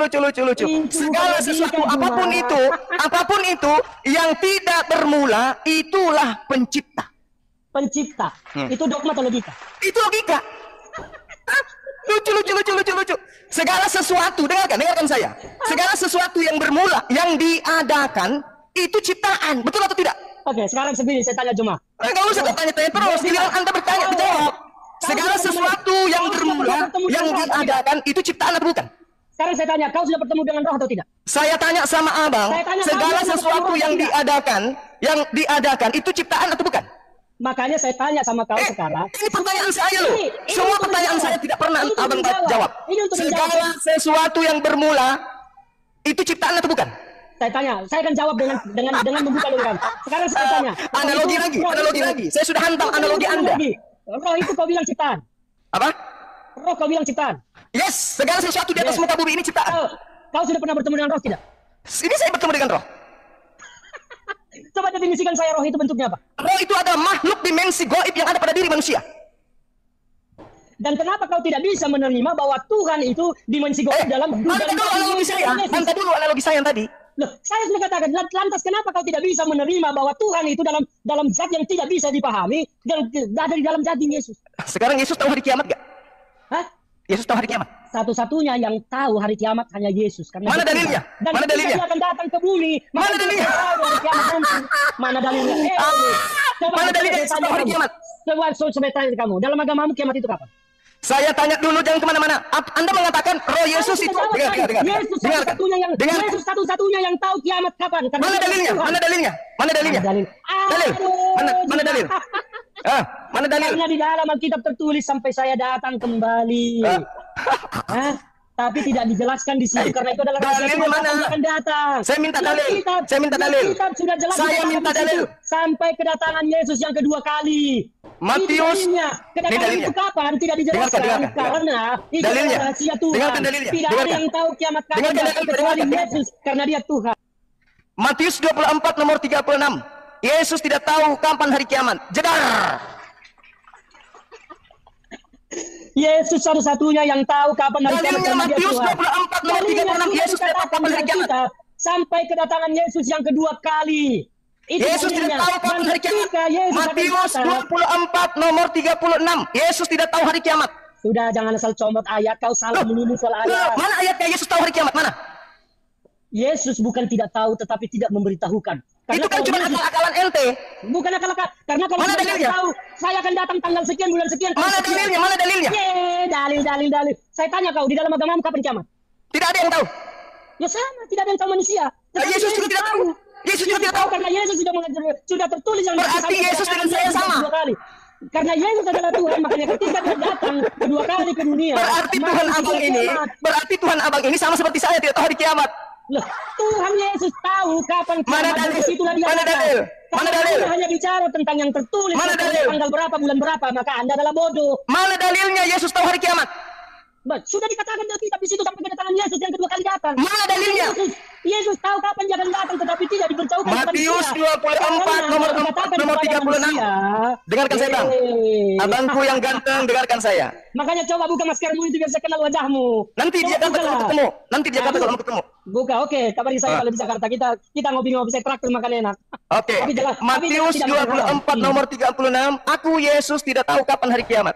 Segala sesuatu apapun itu yang tidak bermula itulah pencipta. Itu dogma atau logika? Itu logika. Lucu. Segala sesuatu, dengarkan saya. Segala sesuatu yang bermula, yang diadakan itu ciptaan, betul atau tidak? Oke, sekarang segini saya tanya Juma. Enggak usah tanya terus, giliran Anda bertanya, jawab. Segala sesuatu yang bermula, yang diadakan itu ciptaan atau bukan? Sekarang saya tanya, kau sudah bertemu dengan roh atau tidak? Saya tanya sama Abang, segala sesuatu yang diadakan itu ciptaan atau bukan? Makanya saya tanya sama kau sekarang. Ini pertanyaan saya loh. Semua pertanyaan saya tidak pernah Abang jawab. Segala sesuatu yang bermula itu ciptaan atau bukan? Saya tanya, saya akan jawab dengan membuka logika. Sekarang saya tanya. Analogi lagi. Saya sudah hantam analogi Anda. Roh itu kau bilang ciptaan. Apa? Roh kau bilang ciptaan. Yes, segala sesuatu di atas muka bumi ini ciptaan. Kau sudah pernah bertemu dengan roh tidak? Ini saya bertemu dengan roh. Coba definisikan saya roh itu bentuknya apa? Roh itu adalah makhluk dimensi gaib yang ada pada diri manusia. Dan kenapa kau tidak bisa menerima bahwa Tuhan itu dimensi gaib dalam Nanti dulu analogi saya yang tadi. Loh, saya sudah katakan, lantas kenapa kau tidak bisa menerima bahwa Tuhan itu dalam zat yang tidak bisa dipahami dan ada di dalam daging Yesus? Sekarang Yesus tahu hari kiamat gak? Hah? Yesus tahu hari kiamat. Satu-satunya yang tahu hari kiamat hanya Yesus. Karena Mana dia dalilnya? Tuhan. Dan Mana ketika dalilnya? dia akan datang ke bumi. Mana maka dia dalilnya? akan tahu hari kiamat nanti. Mana dalilnya? Coba Mana saya dalilnya tanya Yesus tahu hari kamu. kiamat? Coba saya tanya kamu. Dalam agamamu kiamat itu kapan? Saya tanya dulu, jangan kemana-mana. Anda mengatakan roh Yesus itu. Dengar. Yesus Dengar. satu-satunya yang Dengar. Yesus satu-satunya yang tahu kiamat kapan. Karena Mana dia dalilnya? Tuhan. Mana dalilnya? Mana dalilnya? Dalil. Dalil. Mana dalil? Mana dalil? Karena di dalam Alkitab tertulis sampai saya datang kembali. Hah? Tapi tidak dijelaskan di situ karena itu adalah rahasia dalilnya Tuhan mana? yang akan datang. Saya minta dalil. Alkitab- Saya minta dalil. Alkitab sudah jelas Saya dikatakan minta di situ. dalil. Sampai kedatangan Yesus yang kedua kali. Matius. Itu dalilnya. Kedatangan Ini dalilnya. itu kapan? Tidak dijelaskan Dengarkan. karena itu Dalilnya. adalah rahasia Tuhan. Dengarkan dalilnya. Tidak ada Dengarkan. yang tahu kiamat kapan Dengarkan dalil. kecuali Dengarkan. Yesus karena dia Tuhan. Matius 24 nomor 36. Yesus tidak tahu kapan hari kiamat. Jedar. Yesus satu-satunya yang tahu kapan hari kiamat Dalilnya karena dia Matius Tuhan. 24 nomor Dalilnya 36. sudah Yesus tidak tahu dikatakan kapan hari di kiamat. Alkitab, sampai kedatangan Yesus yang kedua kali. Itu Yesus dalilnya. tidak tahu kapan Dan hari kiamat. ketika Yesus akan Matius datang, 24 nomor 36. Yesus tidak tahu hari kiamat. sudah jangan asal comot ayat, kau salah melulu soal ayat. Mana ayatnya Yesus tahu hari kiamat? Mana? Yesus bukan tidak tahu tetapi tidak memberitahukan. Itu kan kalau cuma Yesus- akal-akalan ente. bukan akal-akal. Karena kalau Mana saya dalilnya? tahu, saya akan datang tanggal sekian bulan sekian. Mana tanggal sekian. dalilnya? Mana dalilnya? Dalil. Saya tanya kau, di dalam agamamu kapan kiamat? Tidak ada yang tahu. Ya sama, tidak ada yang tahu manusia. Nah, Tetapi Yesus juga tidak tahu. Yesus juga tidak tahu. Karena Yesus sudah tertulis yang Berarti sampai Yesus kedatangan dengan saya Yesus sama. kedua kali. Karena Yesus adalah Tuhan, makanya ketika dia datang kedua kali ke dunia, Berarti maka Tuhan itu abang ini, kiamat. berarti Tuhan abang ini sama seperti saya tidak tahu hari kiamat. Loh, Tuhan Yesus tahu kapan Mana kiamat, dalil? dari situlah dia Mana datang. dalil? Karena Mana dalil? Anda hanya bicara tentang yang tertulis, Mana dalil? tanggal berapa, bulan berapa, maka Anda adalah bodoh. Mana dalilnya Yesus tahu hari kiamat? Sudah dikatakan di Alkitab di situ sampai kedatangan Yesus yang kedua kali datang. Mana dalilnya? Yesus tahu kapan dia akan datang, tetapi tidak diberitahukan kepada Matius manusia. 24 Karena nomor dikatakan 4 nomor kepada 36. manusia, Dengarkan saya bang. Abangku yang ganteng, dengarkan saya. Makanya coba buka maskermu itu biar saya kenal wajahmu. Nanti di Coba Jakarta bukalah. kalau ketemu. Nanti di Jakarta kalau mau ketemu. Buka, oke. Kabari saya kalau di Jakarta. Kita ngopi-ngopi, saya traktir makan enak. Oke. Tapi jelas- tapi Matius tidak makan 24 halal. nomor 36. Aku Yesus tidak tahu kapan hari kiamat.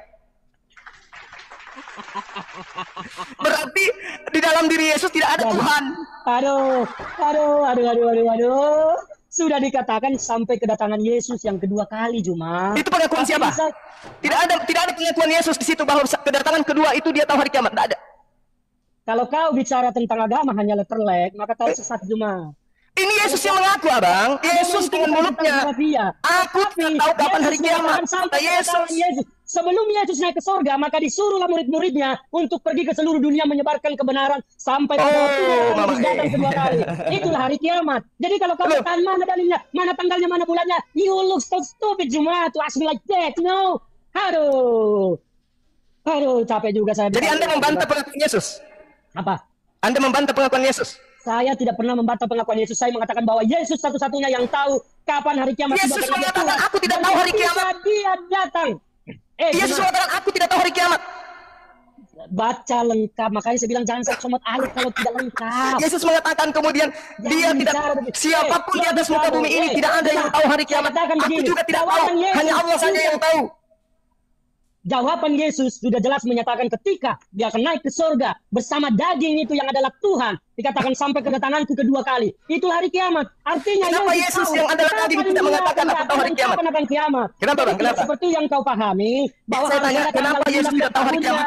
Berarti di dalam diri Yesus tidak ada Tuhan. Aduh. Sudah dikatakan sampai kedatangan Yesus yang kedua kali, Juma. Itu pengakuan siapa? Tidak ada pengakuan Yesus di situ bahwa kedatangan kedua itu dia tahu hari kiamat. Tidak ada. Kalau kau bicara tentang agama hanya letterlek, maka kau sesat, Juma. Ini Yesus yang mengaku, abang. Yesus dengan mulutnya. Aku tidak tahu kapan hari kiamat. Kata Yesus. Sebelum Yesus naik ke sorga, maka disuruhlah murid-muridnya untuk pergi ke seluruh dunia menyebarkan kebenaran sampai pada waktu Yesus datang kedua kali. Itulah hari kiamat. Jadi kalau kau bertanya mana dalilnya, mana tanggalnya, mana bulannya, you look so stupid, Juma, to ask me like that, no? Aduh, capek juga saya. Jadi Anda membantah pengakuan Yesus? Apa? Anda membantah pengakuan Yesus? Saya tidak pernah membantah pengakuan Yesus. Saya mengatakan bahwa Yesus satu-satunya yang tahu kapan hari kiamat. Yesus mengatakan, aku tidak tahu hari kiamat. Dia datang. Yesus mengatakan, aku tidak tahu hari kiamat. Baca lengkap. Makanya saya bilang jangan comot ayat kalau tidak lengkap. Yesus mengatakan kemudian, dia tidak, siapapun di atas muka bumi ini tidak ada yang tahu hari kiamat. Aku juga tidak tahu. Hanya Allah saja yang tahu. Jawaban Yesus sudah jelas menyatakan ketika dia akan naik ke surga bersama daging itu yang adalah Tuhan. Dikatakan sampai kedatanganku kedua kali. Itulah hari kiamat. Artinya kenapa Yesus yang adalah daging tidak mengatakan aku tahu hari kiamat? Kapan akan kiamat? Kenapa bang? Kenapa? Seperti yang kau pahami. Bahwa Saya tanya, kenapa Yesus tidak tahu hari kiamat?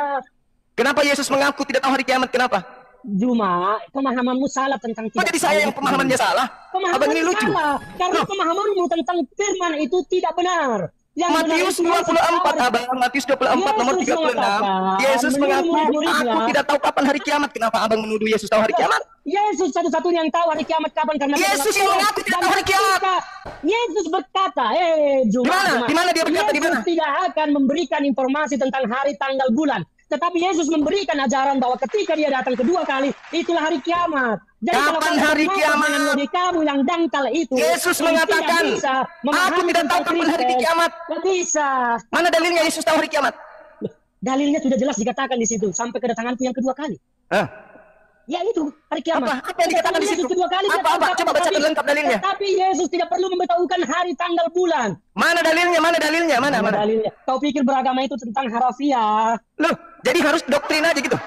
Kenapa Yesus mengaku tidak tahu hari kiamat? Kenapa? Juma, pemahamanmu salah tentang Kok jadi saya yang pemahamannya salah? Abang ini lucu. Salah. Karena pemahamanmu tentang firman itu tidak benar. Matius 24 abang, Matius 24 nomor 36. Yesus mengaku, aku tidak tahu kapan hari kiamat. Kenapa abang menuduh Yesus tahu hari kiamat? Yesus satu-satunya yang tahu hari kiamat kapan karena Yesus yang mengaku tidak tahu hari kiamat. Yesus berkata, Juma, Di mana dia berkata, di mana? Yesus tidak akan memberikan informasi tentang hari, tanggal, bulan. Tetapi Yesus memberikan ajaran bahwa ketika dia datang kedua kali, itulah hari kiamat. Jadi kapan hari kiamat? Dengan kamu yang dangkal itu. Yesus mengatakan, aku tidak tahu kapan hari kiamat. Tidak bisa. Mana dalilnya Yesus tahu hari kiamat? Dalilnya sudah jelas dikatakan di situ sampai kedatanganku yang kedua kali. Ya itu hari kiamat. Apa yang dikatakan di situ? Kedua kali Apa? Coba baca lengkap dalilnya. Tapi Yesus tidak perlu memberitahukan hari, tanggal, bulan. Mana dalilnya? Mana dalilnya? Mana? Dalilnya. Kau pikir beragama itu tentang harafiah? Loh, Jadi harus doktrin aja gitu.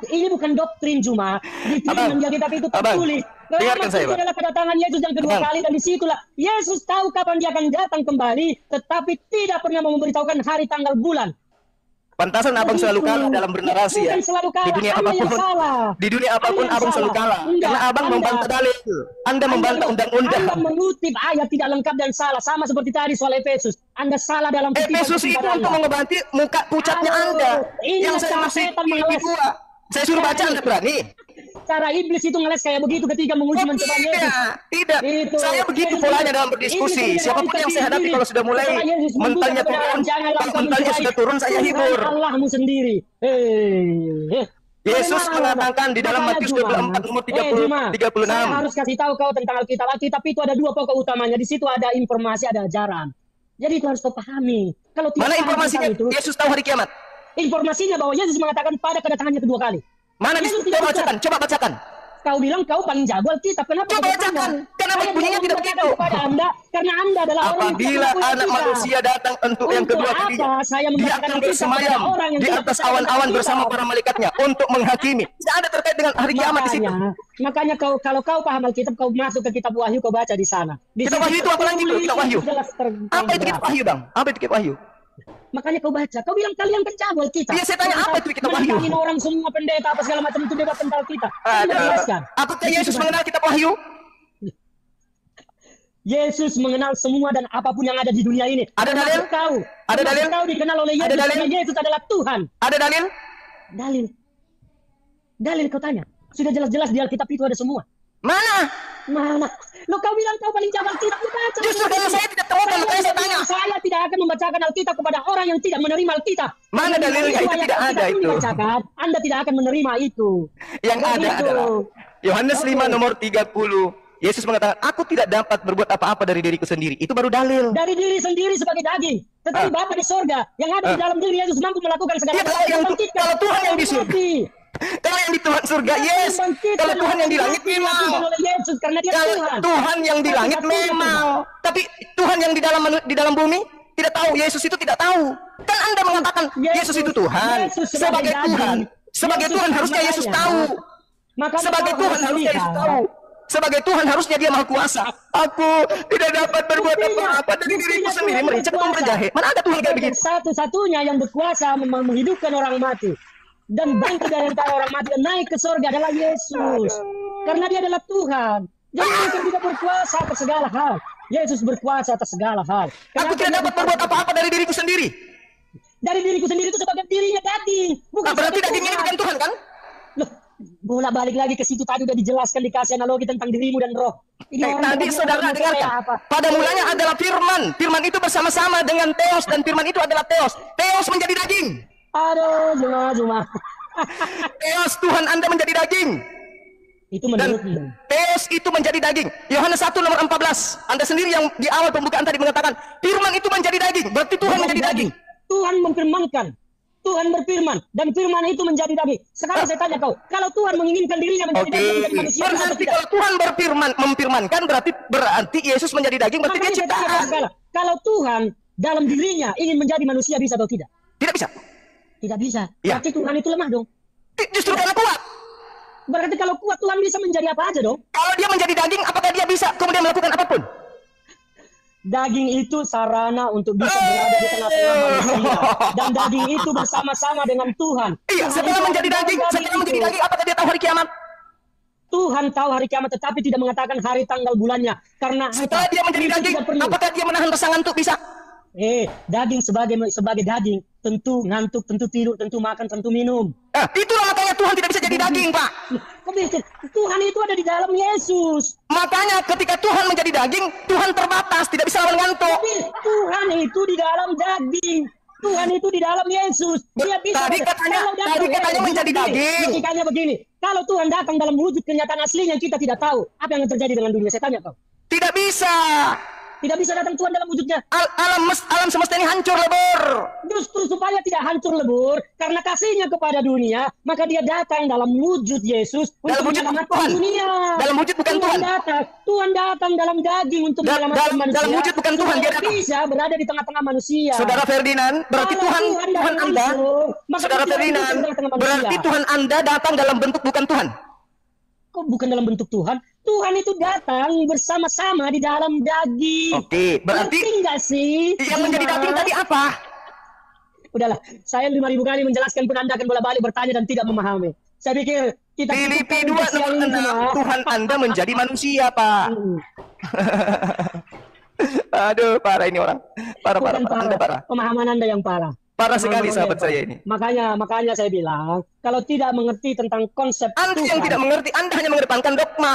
Ini bukan doktrin cuma di firman yang kitab itu tertulis. Dengarkan saya, Bang. Adalah kedatangan Yesus yang kedua kali, dan disitulah Yesus tahu kapan dia akan datang kembali, tetapi tidak pernah memberitahukan hari, tanggal, bulan. Pantasan abang selalu kalah dalam bernarasi ya. Bukan selalu kalah, Di dunia Anda apapun, yang salah. di dunia apapun Anda yang abang selalu salah. kalah. Enggak, Karena abang Anda- membantah dalil. Anda membantah undang-undang. Anda mengutip ayat tidak lengkap dan salah, sama seperti tadi soal Efesus. Anda salah dalam kutipan Efesus itu Anda. untuk mengobati muka pucatnya Aduh, Anda. ini Yang saya cara masih setan mengeles. dua. Saya suruh baca Anda berani. Cara iblis itu ngeles kayak begitu ketika menguji mencoba Yesus. Tidak. Itu. Saya begitu polanya dalam berdiskusi. Iblis Siapapun yang saya hadapi kalau sudah mulai Setelah Yesus membuka mentalnya kebenaran, turun, janganlah kalau engkau mentalnya mencobai sudah turun saya Tuhan hibur. Allahmu sendiri. Yesus Bagaimana? mengatakan di dalam Makanya, Matius Juma. 24 nomor 30, Juma, 36. Saya harus kasih tahu kau tentang Alkitab. Alkitab itu ada dua pokok utamanya. Di situ ada informasi, ada ajaran. Jadi itu harus kau pahami. Kalau tidak Mana paham informasinya? tentang itu, Yesus tahu hari kiamat. informasinya bahwa Yesus mengatakan pada kedatangannya kedua kali. Mana di Yesus situ? tidak Coba bisa. bacakan, coba bacakan. Kau bilang kau paling jago Alkitab. Kenapa Coba kau bertanya? bacakan. Kenapa Saya bunyinya tidak membacakan begitu? kepada Anda karena Anda adalah orang yang Apabila tidak mengakui anak Alkitab. manusia datang untuk yang kedua Untuk kalinya, apa saya dia membacakan akan Alkitab bersemayam kepada orang yang di tidak atas percaya awan-awan Alkitab? bersama para malaikatnya untuk menghakimi. Tidak ada terkait dengan hari kiamat di situ. Makanya kalau kau paham Alkitab, kau masuk ke kitab Wahyu, kau baca di sana. Di Kitab situ Wahyu itu apa lagi bro? Kitab Wahyu. jelas Apa itu kitab Wahyu bang? Apa itu kitab Wahyu? Makanya kau baca. Kau bilang kalian kan jago Alkitab. Iya, saya tanya, apa itu kitab Wahyu? Menentangin orang semua pendeta apa segala macam itu debat tentang Alkitab. Kau tidak jelaskan. Apakah Yesus mengenal kitab Wahyu? Yesus mengenal semua dan apapun yang ada di dunia ini. Ada dalil? Tahu. Ada dalil? Kau dikenal oleh Yesus Ada dalil? karena Yesus adalah Tuhan. Ada dalil? Dalil kau tanya. Sudah jelas-jelas di Alkitab itu ada semua. Mana? Mana? Lo kau bilang kau paling jago Alkitab, lu baca. Justru kalau saya tidak temukan, makanya saya tanya. Saya tidak akan membacakan Alkitab kepada orang yang tidak menerima Alkitab. Mana Karena dalilnya? Itu ayat tidak Alkitab ada pun itu. dibacakan, Anda tidak akan menerima itu. Yang ada Begitu. adalah Yohanes Oke. 5 nomor 30. Yesus mengatakan, aku tidak dapat berbuat apa-apa dari diriku sendiri. Itu baru dalil. Dari diri sendiri sebagai daging. Tetapi Bapa di sorga yang ada di dalam diri Yesus mampu melakukan segala Iya, kalau yang Membangkitkan kalau Tuhan yang di orang surga. mati. Kalau yang di Tuhan surga, yes. Membangkitkan Kalau Tuhan yang di orang langit, mati memang. dilakukan oleh Yesus karena dia Kalau Tuhan. Tuhan yang di Tapi langit tidak Tuhan. memang. Tapi Tuhan yang di dalam bumi tidak tahu. Yesus itu tidak tahu. Kan Anda mengatakan Yesus itu Tuhan. Yesus Sebagai daging. Tuhan. Sebagai Yesus Tuhan harusnya Yesus makanya. tahu. Makanya Sebagai kau Tuhan harus harusnya Yesus lihat. tahu. Sebagai Tuhan harusnya dia maha kuasa. Aku tidak dapat berbuat Buktinya- apa-apa dari diriku buktinya sendiri. Tuhan Merincak berkuasa. berjahe. Mana ada Tuhan kayak begitu? Satu-satunya yang berkuasa menghidupkan orang mati dan bangkit dari antara orang mati dan naik ke surga adalah Yesus. Karena dia adalah Tuhan. Jadi Yesus tidak berkuasa atas segala hal. Yesus berkuasa atas segala hal. Aku Kenapa tidak dia dapat berbuat apa-apa dari diriku sendiri. Dari diriku sendiri itu sebagai dirinya daging. Bukan Nah, berarti sebagai daging ini Tuhan. bukan Tuhan kan? Loh, bola balik lagi ke situ tadi udah dijelaskan, dikasih analogi tentang dirimu dan roh. Ini orang Tadi bukannya saudara orang dengarkan. percaya apa. Pada mulanya adalah firman. Firman itu bersama-sama dengan Theos dan firman itu adalah Theos. Theos menjadi daging. Aduh, Zuma. Theos Tuhan Anda menjadi daging. Itu Dan menurutmu. Theos itu menjadi daging. Yohanes 1 nomor 14. Anda sendiri yang di awal pembukaan tadi mengatakan firman itu menjadi daging. Berarti Tuhan menjadi daging. Tuhan memfirmankan. Tuhan berfirman dan firman itu menjadi daging. Sekarang saya tanya kau, kalau Tuhan menginginkan dirinya menjadi Oke. daging, menjadi manusia, kenapa Berarti tidak? kalau Tuhan memfirmankan berarti Yesus menjadi daging, berarti dia Makanya saya tanya kau ciptaan. sekarang, kalau Tuhan dalam dirinya ingin menjadi manusia bisa atau tidak? Tidak bisa. Tidak bisa. Ya. Berarti Tuhan itu lemah dong. Justru karena kuat. Berarti kalau kuat Tuhan bisa menjadi apa aja dong? Kalau dia menjadi daging, apakah dia bisa kemudian melakukan apapun? Daging itu sarana untuk bisa berada di tengah-tengah manusia. Dan daging itu bersama-sama dengan Tuhan. Iya, Tuhan setelah itu menjadi ada daging, dalam setelah menjadi itu. daging, apakah dia tahu hari kiamat? Tuhan tahu hari kiamat tetapi tidak mengatakan hari tanggal bulannya. Karena Setelah dia menjadi Itu daging, tidak perlu. apakah dia menahan rasa ngantuk? Bisa. Daging sebagai daging tentu ngantuk, tentu tidur, tentu makan, tentu minum. Itulah makanya Tuhan tidak bisa jadi daging, Pak. Kok bisa? Tuhan itu ada di dalam Yesus. Makanya ketika Tuhan menjadi daging, Tuhan terbatas, tidak bisa lawan ngantuk. Tapi Tuhan itu di dalam daging. Tuhan itu di dalam Yesus. Dia bisa. Tadi katanya- Kalau datang- tadi katanya menjadi begini, daging. logikanya begini. Kalau Tuhan datang dalam wujud kenyataan aslinya kita tidak tahu. Apa yang terjadi dengan dunia? Saya tanya kau. Tidak bisa. Tidak bisa datang Tuhan dalam wujudnya. Alam semesta ini hancur lebur. Justru supaya tidak hancur lebur, karena kasihnya kepada dunia, maka dia datang dalam wujud Yesus Dalam untuk wujud menyelamatkan Tuhan. dunia. Dalam wujud bukan Tuhan. Tuhan datang dalam daging untuk menyelamatkan manusia. Dalam wujud bukan Tuhan, dia datang. Bisa berada di tengah-tengah manusia. Saudara Ferdinand, berarti Kalau Tuhan datang Anda, langsung, maka Saudara dia tidak Ferdinand, di tengah-tengah manusia. berarti Tuhan Anda datang dalam bentuk bukan Tuhan. Kok bukan dalam bentuk Tuhan? Tuhan itu datang bersama-sama di dalam daging. Oke, berarti Ngerti nggak sih? yang menjadi daging tadi apa? Udahlah, saya 5.000 kali menjelaskan pun Anda akan bolak-balik bertanya dan tidak memahami. Saya pikir kita Filipi cukupkan 2 untuk siang nomor ini 6, semua. Tuhan Anda menjadi manusia, Pak. Hmm. Aduh, parah ini orang. Parah, Bukan Anda parah. Pemahaman Anda yang parah. Parah sekali Pemahaman sahabat Anda saya yang ini. parah. Makanya saya bilang, kalau tidak mengerti tentang konsep Anda Tuhan, yang tidak mengerti, Anda hanya mengedepankan dogma.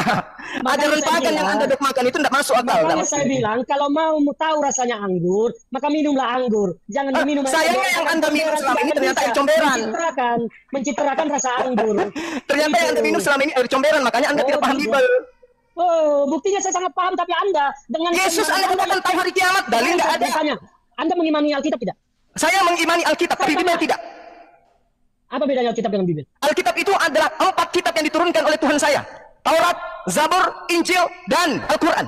Ajaran saya pagan yang bilang- Anda dogmakan itu tidak masuk akal. makanya saya bilang, kalau mau tahu rasanya anggur, maka minumlah anggur. Jangan minum air sayangnya comberan. yang Anda minum Comberan selama ini tidak ternyata air bisa comberan. mencitrakan rasa anggur. Ternyata yang Anda minum selama ini air comberan, makanya Anda tidak paham gitu. Bible. Oh, buktinya saya sangat paham, tapi Anda dengan Yesus Anda katakan tahu hari kiamat, dalil nggak ada. Tanya, Anda mengimani Alkitab tidak? Saya mengimani Alkitab, tapi Bible tidak. Apa bedanya Alkitab dengan Bible? Alkitab itu adalah 4 kitab yang diturunkan oleh Tuhan saya. Taurat, Zabur, Injil, dan Al-Quran.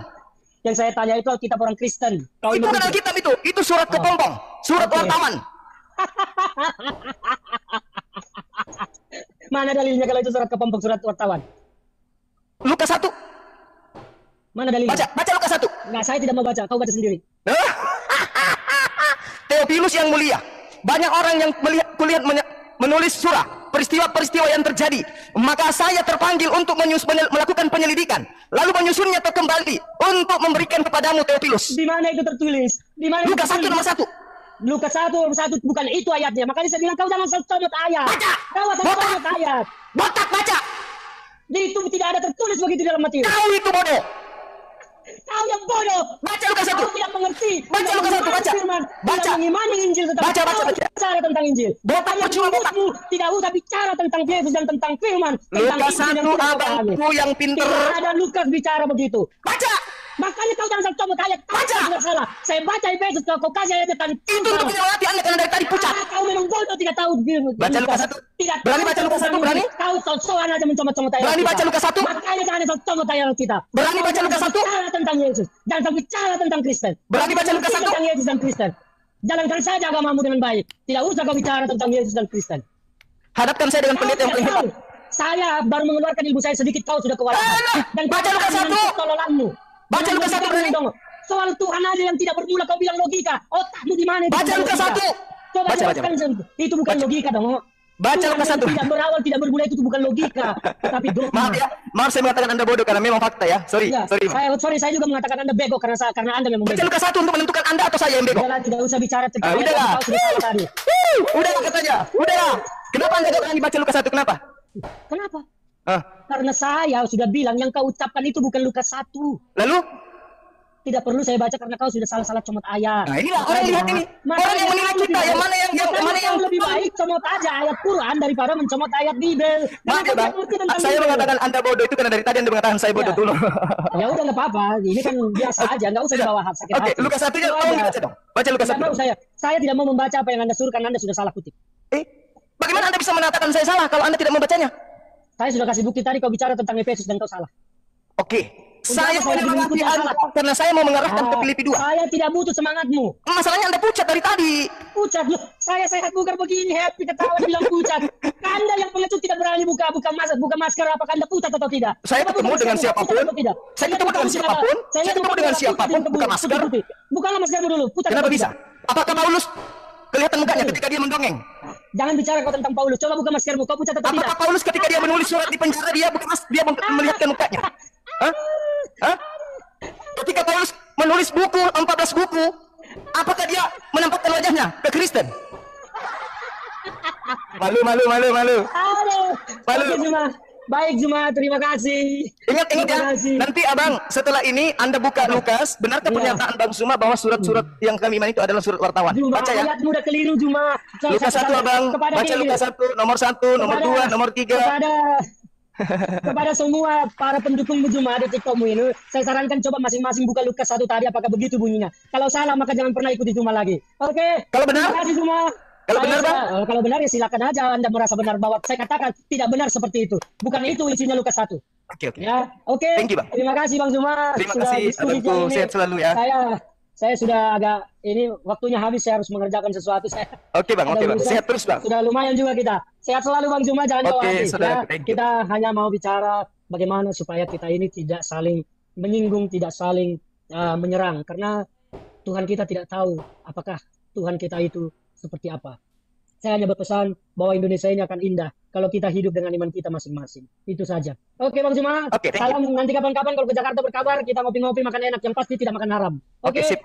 Yang saya tanya itu Alkitab orang Kristen. Kau Itu bukan begitu? Alkitab itu surat kepompong, surat Oke. wartawan. Mana dalilnya kalau itu surat kepompong, surat wartawan? Lukas 1, Mana dalilnya? baca Lukas 1. Enggak, saya tidak mau baca. Kau baca sendiri. Theophilus yang mulia, banyak orang yang kulihat menulis surah peristiwa-peristiwa yang terjadi, maka saya terpanggil untuk melakukan penyelidikan, lalu menyusunnya kembali untuk memberikan kepadamu Theophilus. Di mana itu tertulis? Di mana? Lukas 1 nomor 1. Lukas 1 bukan itu ayatnya. Makanya saya bilang kau jangan comot ayat. Baca! Kau asal Botak! comot ayat. Botak, baca. Itu tidak ada tertulis begitu dalam Matius. Kau itu bodoh. Kau yang bodoh. Baca Lukas 1. Kau tidak mengerti. Baca Tidak Lukas 1, mengimani baca. firman, Baca. Tidak mengimani Injil tentang Baca. bicara tentang Injil. Botak, Yang percuma botak. mulutmu tidak usah bicara tentang Yesus dan tentang firman. Tentang Lukas Injil 1 yang tidak kau abangku pahami. yang pinter. Tidak ada Lukas bicara begitu. Baca. Makanya kau jangan comot ayat. Baca. Kau tidak salah. Saya baca Efesus, kau kasih ayatnya tadi. Itu untuk menyemangati Anda karena dari tadi pucat. Kau memang bodoh, tidak tahu. Baca Lukas 1. Tidak Berani tahu baca Lukas 1, tentang berani? Injil. Kau soal aja mencomot-comot ayat. Berani kita. baca Lukas 1? Makanya jangan comot ayat kita. Berani baca Lukas 1? Bicara tentang Yesus. Jangan bicara tentang Kristen. Berani baca Lukas 1? Tentang Yesus dan Kristen. Jalankan saja agamamu dengan baik. Tidak usah kau bicara tentang Yesus dan Kristen. Hadapkan saya dengan pendeta yang paling hebat. Saya baru mengeluarkan ilmu saya sedikit, kau sudah kewalahan. Alah, baca Lukas 1. Tololanmu. Baca Dengan Lukas 1 logikamu berani. dong. Soal Tuhan aja yang tidak bermula kau bilang logika. Otakmu di mana? itu Baca bukan Lukas logika. 1. Coba Baca, jelaskan, itu bukan logika dong. Baca Tuhan Lukas yang 1. Tidak berawal, tidak bermula itu bukan logika, tapi dogma. Maaf ya, maaf saya mengatakan Anda bodoh karena memang fakta ya. Sorry, Ya, sorry. saya juga mengatakan Anda bego karena Anda memang Baca bego. Lukas 1 untuk menentukan Anda atau saya yang bego. Udahlah, tidak usah bicara tentang ayat Udahlah. yang kau sudah salah tadi. Udahlah katanya. Udahlah. Kenapa Anda tidak berani baca Lukas 1? Kenapa? Kenapa? Ah, Karena saya sudah bilang yang kau ucapkan itu bukan Lukas 1. lalu? Tidak perlu saya baca karena kau sudah salah-salah comot ayat. Nah, inilah orang lihat ini. Orang yang menilai kita yang mana yang lebih baik comot aja ayat Quran daripada mencomot ayat Bible. Maaf ya Bang, saya mengatakan Anda bodoh itu karena dari tadi Anda mengatakan saya bodoh Ya. dulu. Ya udah nggak apa-apa. Ini kan biasa aja, nggak usah dibawa sakit Oke, hati. Lukas 1 nya Itu tolong aja. dibaca dong. Baca Lukas 1. Tidak mau saya. Saya tidak mau membaca apa yang Anda suruh karena Anda sudah salah kutip. Bagaimana Anda bisa mengatakan saya salah kalau Anda tidak membacanya? Saya sudah kasih bukti tadi kau bicara tentang Efesus dan kau salah. Oke. Saya saya menyemangati tidak Anda salah? karena saya mau mengarahkan ke Filipi 2. Saya tidak butuh semangatmu. Masalahnya Anda pucat dari tadi. Pucat loh. Saya sehat bukan begini happy ketawa bilang pucat. Anda yang pengecut tidak berani buka masker, apakah Anda pucat atau tidak? Saya Coba ketemu buka dengan masker, siapapun. pucat atau tidak? Saya ketemu dengan siapapun. Saya ketemu dengan siapapun. Buka masker. Bukalah maskermu dulu. Pucat Kenapa atau bisa? tidak? Apakah Paulus kelihatan mukanya ketika dia mendongeng? Jangan bicara kau tentang Paulus. Coba buka maskermu. Kau pucat atau tidak? Apakah Paulus ketika dia menulis surat di penjara dia melihatkan mukanya? Hah? Hah? Ketika Paulus menulis buku 14 buku, apakah dia menampakkan wajahnya ke Kristen? Malu. Halo. Malu. Oke, Juma. Baik Juma, terima kasih. Ingat Terima ya, kasih. nanti abang setelah ini Anda buka Lukas, benarkah Iya. pernyataan Bang Suma bahwa surat-surat yang kami imani itu adalah surat wartawan? Juma, Baca ya. ayatmu udah keliru Juma. Lukas 1 abang, Kepada baca diri. Lukas 1, nomor 1, nomor 2, nomor 3. Kepada Kepada semua para pendukung Juma di TikTokmu ini, saya sarankan coba masing-masing buka Lukas 1 tadi, apakah begitu bunyinya. Kalau salah maka jangan pernah ikuti Juma lagi. Oke. Kalau benar? Terima kasih semua. Kalau benar, Bang? Kalau benar ya silakan aja Anda merasa benar, bahwa saya katakan tidak benar seperti itu. Bukan itu isinya Lukas 1. Oke. Ya, oke. Thank you, Bang. Terima kasih Bang Zuma. Terima Sudah kasih, diskusi abangku. kali ini. Sehat selalu ya. Saya sudah agak ini waktunya habis, saya harus mengerjakan sesuatu. Oke, Bang. Ada Oke, Bang. urusan. Sehat terus, Bang. Sudah lumayan juga kita. Sehat selalu Bang Zuma, jangan Oke, khawatir. saudara, Ya. thank you. Kita hanya mau bicara bagaimana supaya kita ini tidak saling menyinggung, tidak saling menyerang, karena Tuhan kita tidak tahu apakah Tuhan kita itu seperti apa. Saya hanya berpesan bahwa Indonesia ini akan indah kalau kita hidup dengan iman kita masing-masing. Itu saja. Oke Bang Zuma. Oke, thank you. Salam, nanti kapan-kapan kalau ke Jakarta berkabar, kita ngopi-ngopi makan enak, yang pasti tidak makan haram. Oke, sip.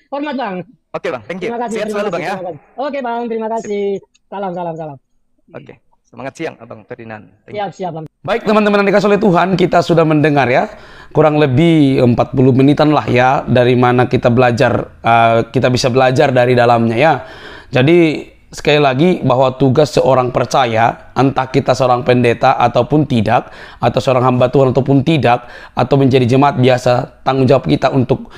Hormat Bang. Oke, Bang. Thank you. Terima kasih. Sehat terima selalu, kasih, Bang ya. terima kasih. Oke Bang, terima kasih. Salam. Oke. Semangat siang, Abang Ferdinand. Thank you. Siap Bang. Baik teman-teman yang dikasih oleh Tuhan, kita sudah mendengar ya kurang lebih 40 menitan lah ya, dari mana kita belajar, kita bisa belajar dari dalamnya ya. Jadi sekali lagi bahwa tugas seorang percaya, entah kita seorang pendeta ataupun tidak, atau seorang hamba Tuhan ataupun tidak, atau menjadi jemaat biasa, tanggung jawab kita untuk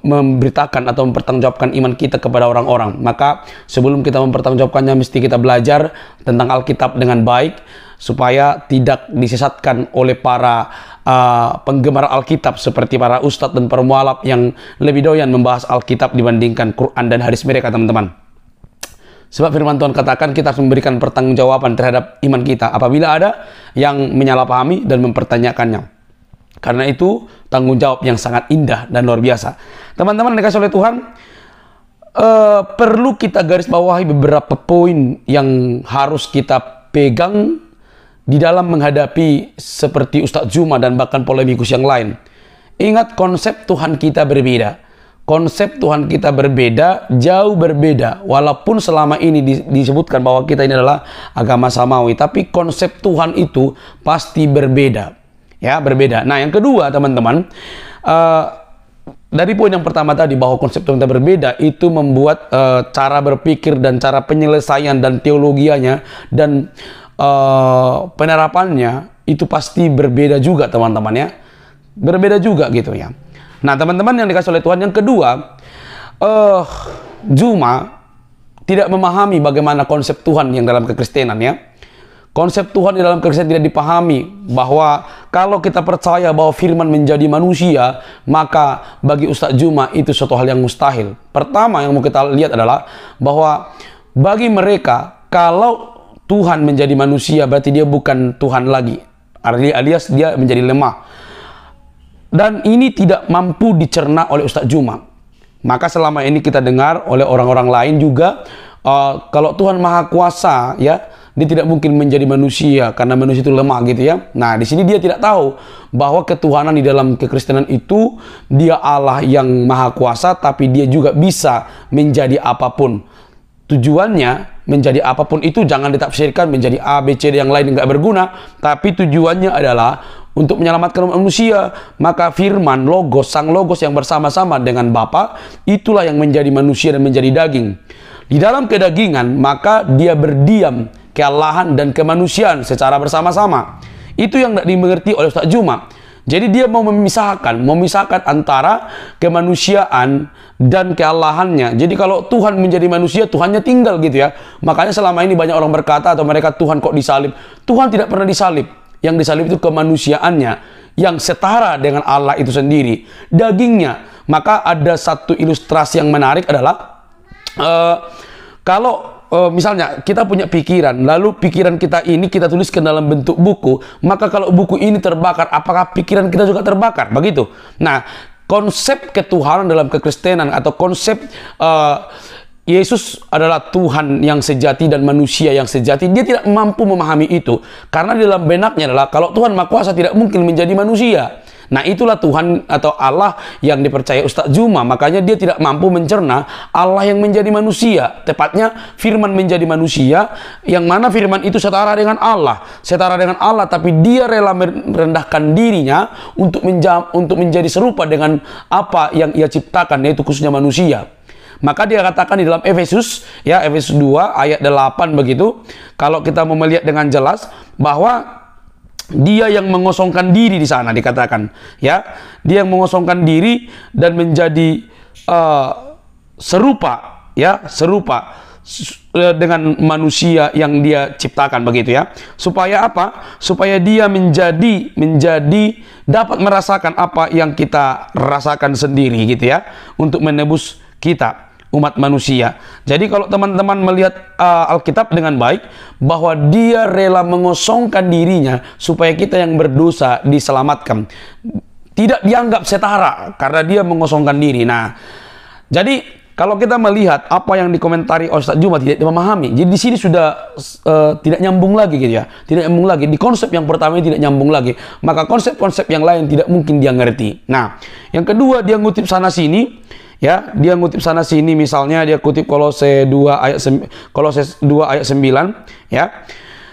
memberitakan atau mempertanggungjawabkan iman kita kepada orang-orang. Maka sebelum kita mempertanggungjawabkannya, mesti kita belajar tentang Alkitab dengan baik, supaya tidak disesatkan oleh para penggemar Alkitab seperti para ustadz dan para mualaf yang lebih doyan membahas Alkitab dibandingkan Quran dan hadis mereka, teman-teman. Sebab firman Tuhan katakan kita harus memberikan pertanggungjawaban terhadap iman kita apabila ada yang menyalahpahami dan mempertanyakannya. Karena itu tanggung jawab yang sangat indah dan luar biasa. Teman-teman yang dikasih oleh Tuhan, perlu kita garis bawahi beberapa poin yang harus kita pegang di dalam menghadapi seperti Ustadz Zuma dan bahkan polemikus yang lain. Ingat, konsep Tuhan kita berbeda. Konsep Tuhan kita berbeda, jauh berbeda. Walaupun selama ini disebutkan bahwa kita ini adalah agama samawi, tapi konsep Tuhan itu pasti berbeda. Ya, berbeda. Nah, yang kedua, teman-teman, dari poin yang pertama tadi bahwa konsep Tuhan kita berbeda, itu membuat cara berpikir dan cara penyelesaian dan teologianya dan penerapannya itu pasti berbeda juga, teman-teman ya. Berbeda juga gitu ya. Nah, teman-teman yang dikasih oleh Tuhan, yang kedua, Zuma tidak memahami bagaimana konsep Tuhan yang dalam kekristenan ya. Konsep Tuhan di dalam kekristenan tidak dipahami, bahwa kalau kita percaya bahwa firman menjadi manusia, maka bagi Ustadz Zuma itu suatu hal yang mustahil. Pertama yang mau kita lihat adalah bahwa bagi mereka, kalau Tuhan menjadi manusia berarti dia bukan Tuhan lagi, alias dia menjadi lemah. Dan ini tidak mampu dicerna oleh Ustadz Zuma. Maka selama ini kita dengar oleh orang-orang lain juga, kalau Tuhan Maha Kuasa ya, dia tidak mungkin menjadi manusia karena manusia itu lemah gitu ya. Nah, di sini dia tidak tahu bahwa ketuhanan di dalam kekristenan itu dia Allah yang Maha Kuasa, tapi dia juga bisa menjadi apapun. Tujuannya menjadi apapun itu jangan ditafsirkan menjadi A, B, C, D yang lain nggak berguna, tapi tujuannya adalah untuk menyelamatkan manusia. Maka firman logos, sang logos yang bersama-sama dengan Bapa, itulah yang menjadi manusia dan menjadi daging. Di dalam kedagingan, maka dia berdiam kealahan dan kemanusiaan secara bersama-sama. Itu yang tidak dimengerti oleh Ustadz Zuma. Jadi dia mau memisahkan antara kemanusiaan dan kealahannya. Jadi kalau Tuhan menjadi manusia, Tuhannya tinggal gitu ya. Makanya selama ini banyak orang berkata atau mereka, Tuhan kok disalib. Tuhan tidak pernah disalib. Yang disalib itu kemanusiaannya yang setara dengan Allah itu sendiri, dagingnya. Maka ada satu ilustrasi yang menarik adalah kalau misalnya kita punya pikiran, lalu pikiran kita ini kita tuliskan dalam bentuk buku, maka kalau buku ini terbakar, apakah pikiran kita juga terbakar? Begitu. Nah, konsep ketuhanan dalam kekristenan atau konsep Yesus adalah Tuhan yang sejati dan manusia yang sejati, dia tidak mampu memahami itu. Karena di dalam benaknya adalah kalau Tuhan Maha Kuasa tidak mungkin menjadi manusia. Nah, itulah Tuhan atau Allah yang dipercaya Ustadz Zuma. Makanya dia tidak mampu mencerna Allah yang menjadi manusia. Tepatnya firman menjadi manusia, yang mana firman itu setara dengan Allah. Setara dengan Allah, tapi dia rela merendahkan dirinya untuk menjadi serupa dengan apa yang ia ciptakan, yaitu khususnya manusia. Maka dia katakan di dalam Efesus, ya Efesus 2 ayat 8 begitu, kalau kita mau melihat dengan jelas bahwa dia yang mengosongkan diri di sana dikatakan, ya. Dia yang mengosongkan diri dan menjadi serupa, ya, serupa dengan manusia yang dia ciptakan begitu ya. Supaya apa? Supaya dia menjadi dapat merasakan apa yang kita rasakan sendiri gitu ya, untuk menebus kita umat manusia. Jadi kalau teman-teman melihat Alkitab dengan baik, bahwa dia rela mengosongkan dirinya supaya kita yang berdosa diselamatkan, tidak dianggap setara karena dia mengosongkan diri. Nah, jadi kalau kita melihat apa yang dikomentari Ustaz Juma tidak memahami, jadi di sini sudah tidak nyambung lagi gitu ya, tidak nyambung lagi. Di konsep yang pertama ini tidak nyambung lagi, maka konsep-konsep yang lain tidak mungkin dia ngerti. Nah, yang kedua dia ngutip sana sini, ya, dia ngutip sana sini, misalnya dia kutip Kolose 2 ayat 9, ya.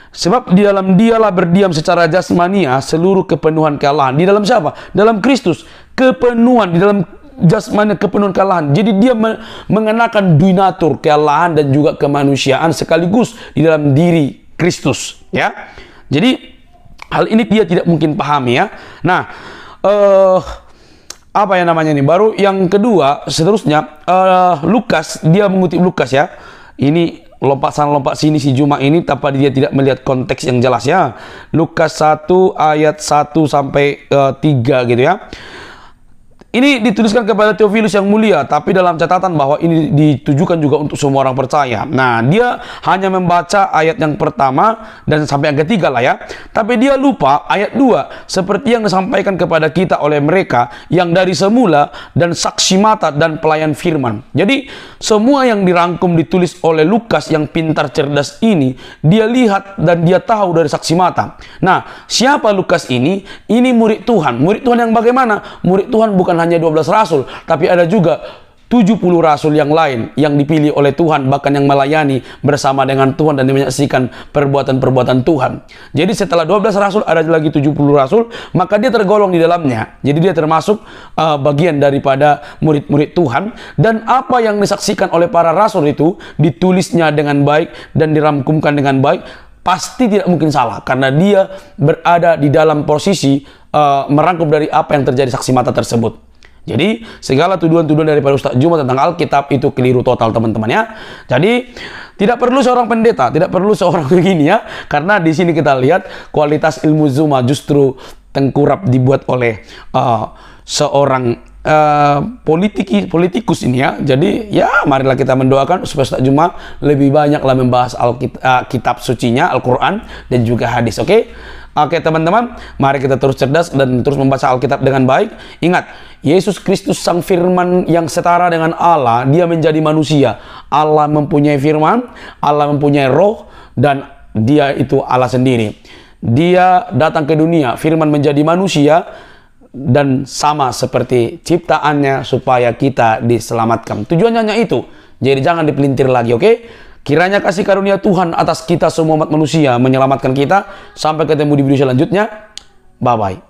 Sebab di dalam dialah berdiam secara jasmania seluruh kepenuhan kealahan. Di dalam siapa? Dalam Kristus. Kepenuhan di dalam jasmani, kepenuhan kealahan. Jadi dia mengenakan duinatur, kealahan dan juga kemanusiaan sekaligus di dalam diri Kristus, ya. Jadi hal ini dia tidak mungkin pahami ya. Nah, apa yang namanya ini? Baru yang kedua, seterusnya Lukas, dia mengutip Lukas ya. Ini lompat sana lompat sini si Juma ini tanpa dia tidak melihat konteks yang jelas ya. Lukas 1 ayat 1 sampai 3 gitu ya. Ini dituliskan kepada Theophilus yang mulia, tapi dalam catatan bahwa ini ditujukan juga untuk semua orang percaya. Nah, dia hanya membaca ayat yang pertama dan sampai yang ketiga lah ya. Tapi dia lupa ayat 2, seperti yang disampaikan kepada kita oleh mereka yang dari semula dan saksi mata dan pelayan firman. Jadi, semua yang dirangkum ditulis oleh Lukas yang pintar cerdas ini, dia lihat dan dia tahu dari saksi mata. Nah, siapa Lukas ini? Ini murid Tuhan. Murid Tuhan yang bagaimana? Murid Tuhan bukan hanya 12 rasul, tapi ada juga 70 rasul yang lain yang dipilih oleh Tuhan, bahkan yang melayani bersama dengan Tuhan dan menyaksikan perbuatan-perbuatan Tuhan. Jadi setelah 12 rasul ada lagi 70 rasul, maka dia tergolong di dalamnya. Jadi dia termasuk bagian daripada murid-murid Tuhan, dan apa yang disaksikan oleh para rasul itu ditulisnya dengan baik dan dirangkumkan dengan baik, pasti tidak mungkin salah karena dia berada di dalam posisi merangkum dari apa yang terjadi saksi mata tersebut. Jadi segala tuduhan-tuduhan daripada Ustaz Juma tentang Alkitab itu keliru total teman-teman ya. Jadi tidak perlu seorang pendeta, tidak perlu seorang begini ya, karena di sini kita lihat kualitas ilmu Zuma justru tengkurap dibuat oleh seorang politikus ini ya. Jadi ya marilah kita mendoakan supaya Ustaz Juma lebih banyaklah membahas kitab sucinya, Al-Quran dan juga hadis. Oke teman-teman, mari kita terus cerdas dan terus membaca Alkitab dengan baik. Ingat, Yesus Kristus sang firman yang setara dengan Allah, dia menjadi manusia. Allah mempunyai firman, Allah mempunyai roh, dan dia itu Allah sendiri. Dia datang ke dunia, firman menjadi manusia, dan sama seperti ciptaannya supaya kita diselamatkan. Tujuannya hanya itu. Jadi jangan dipelintir lagi, oke? Kiranya kasih karunia Tuhan atas kita semua umat manusia menyelamatkan kita. Sampai ketemu di video selanjutnya. Bye-bye.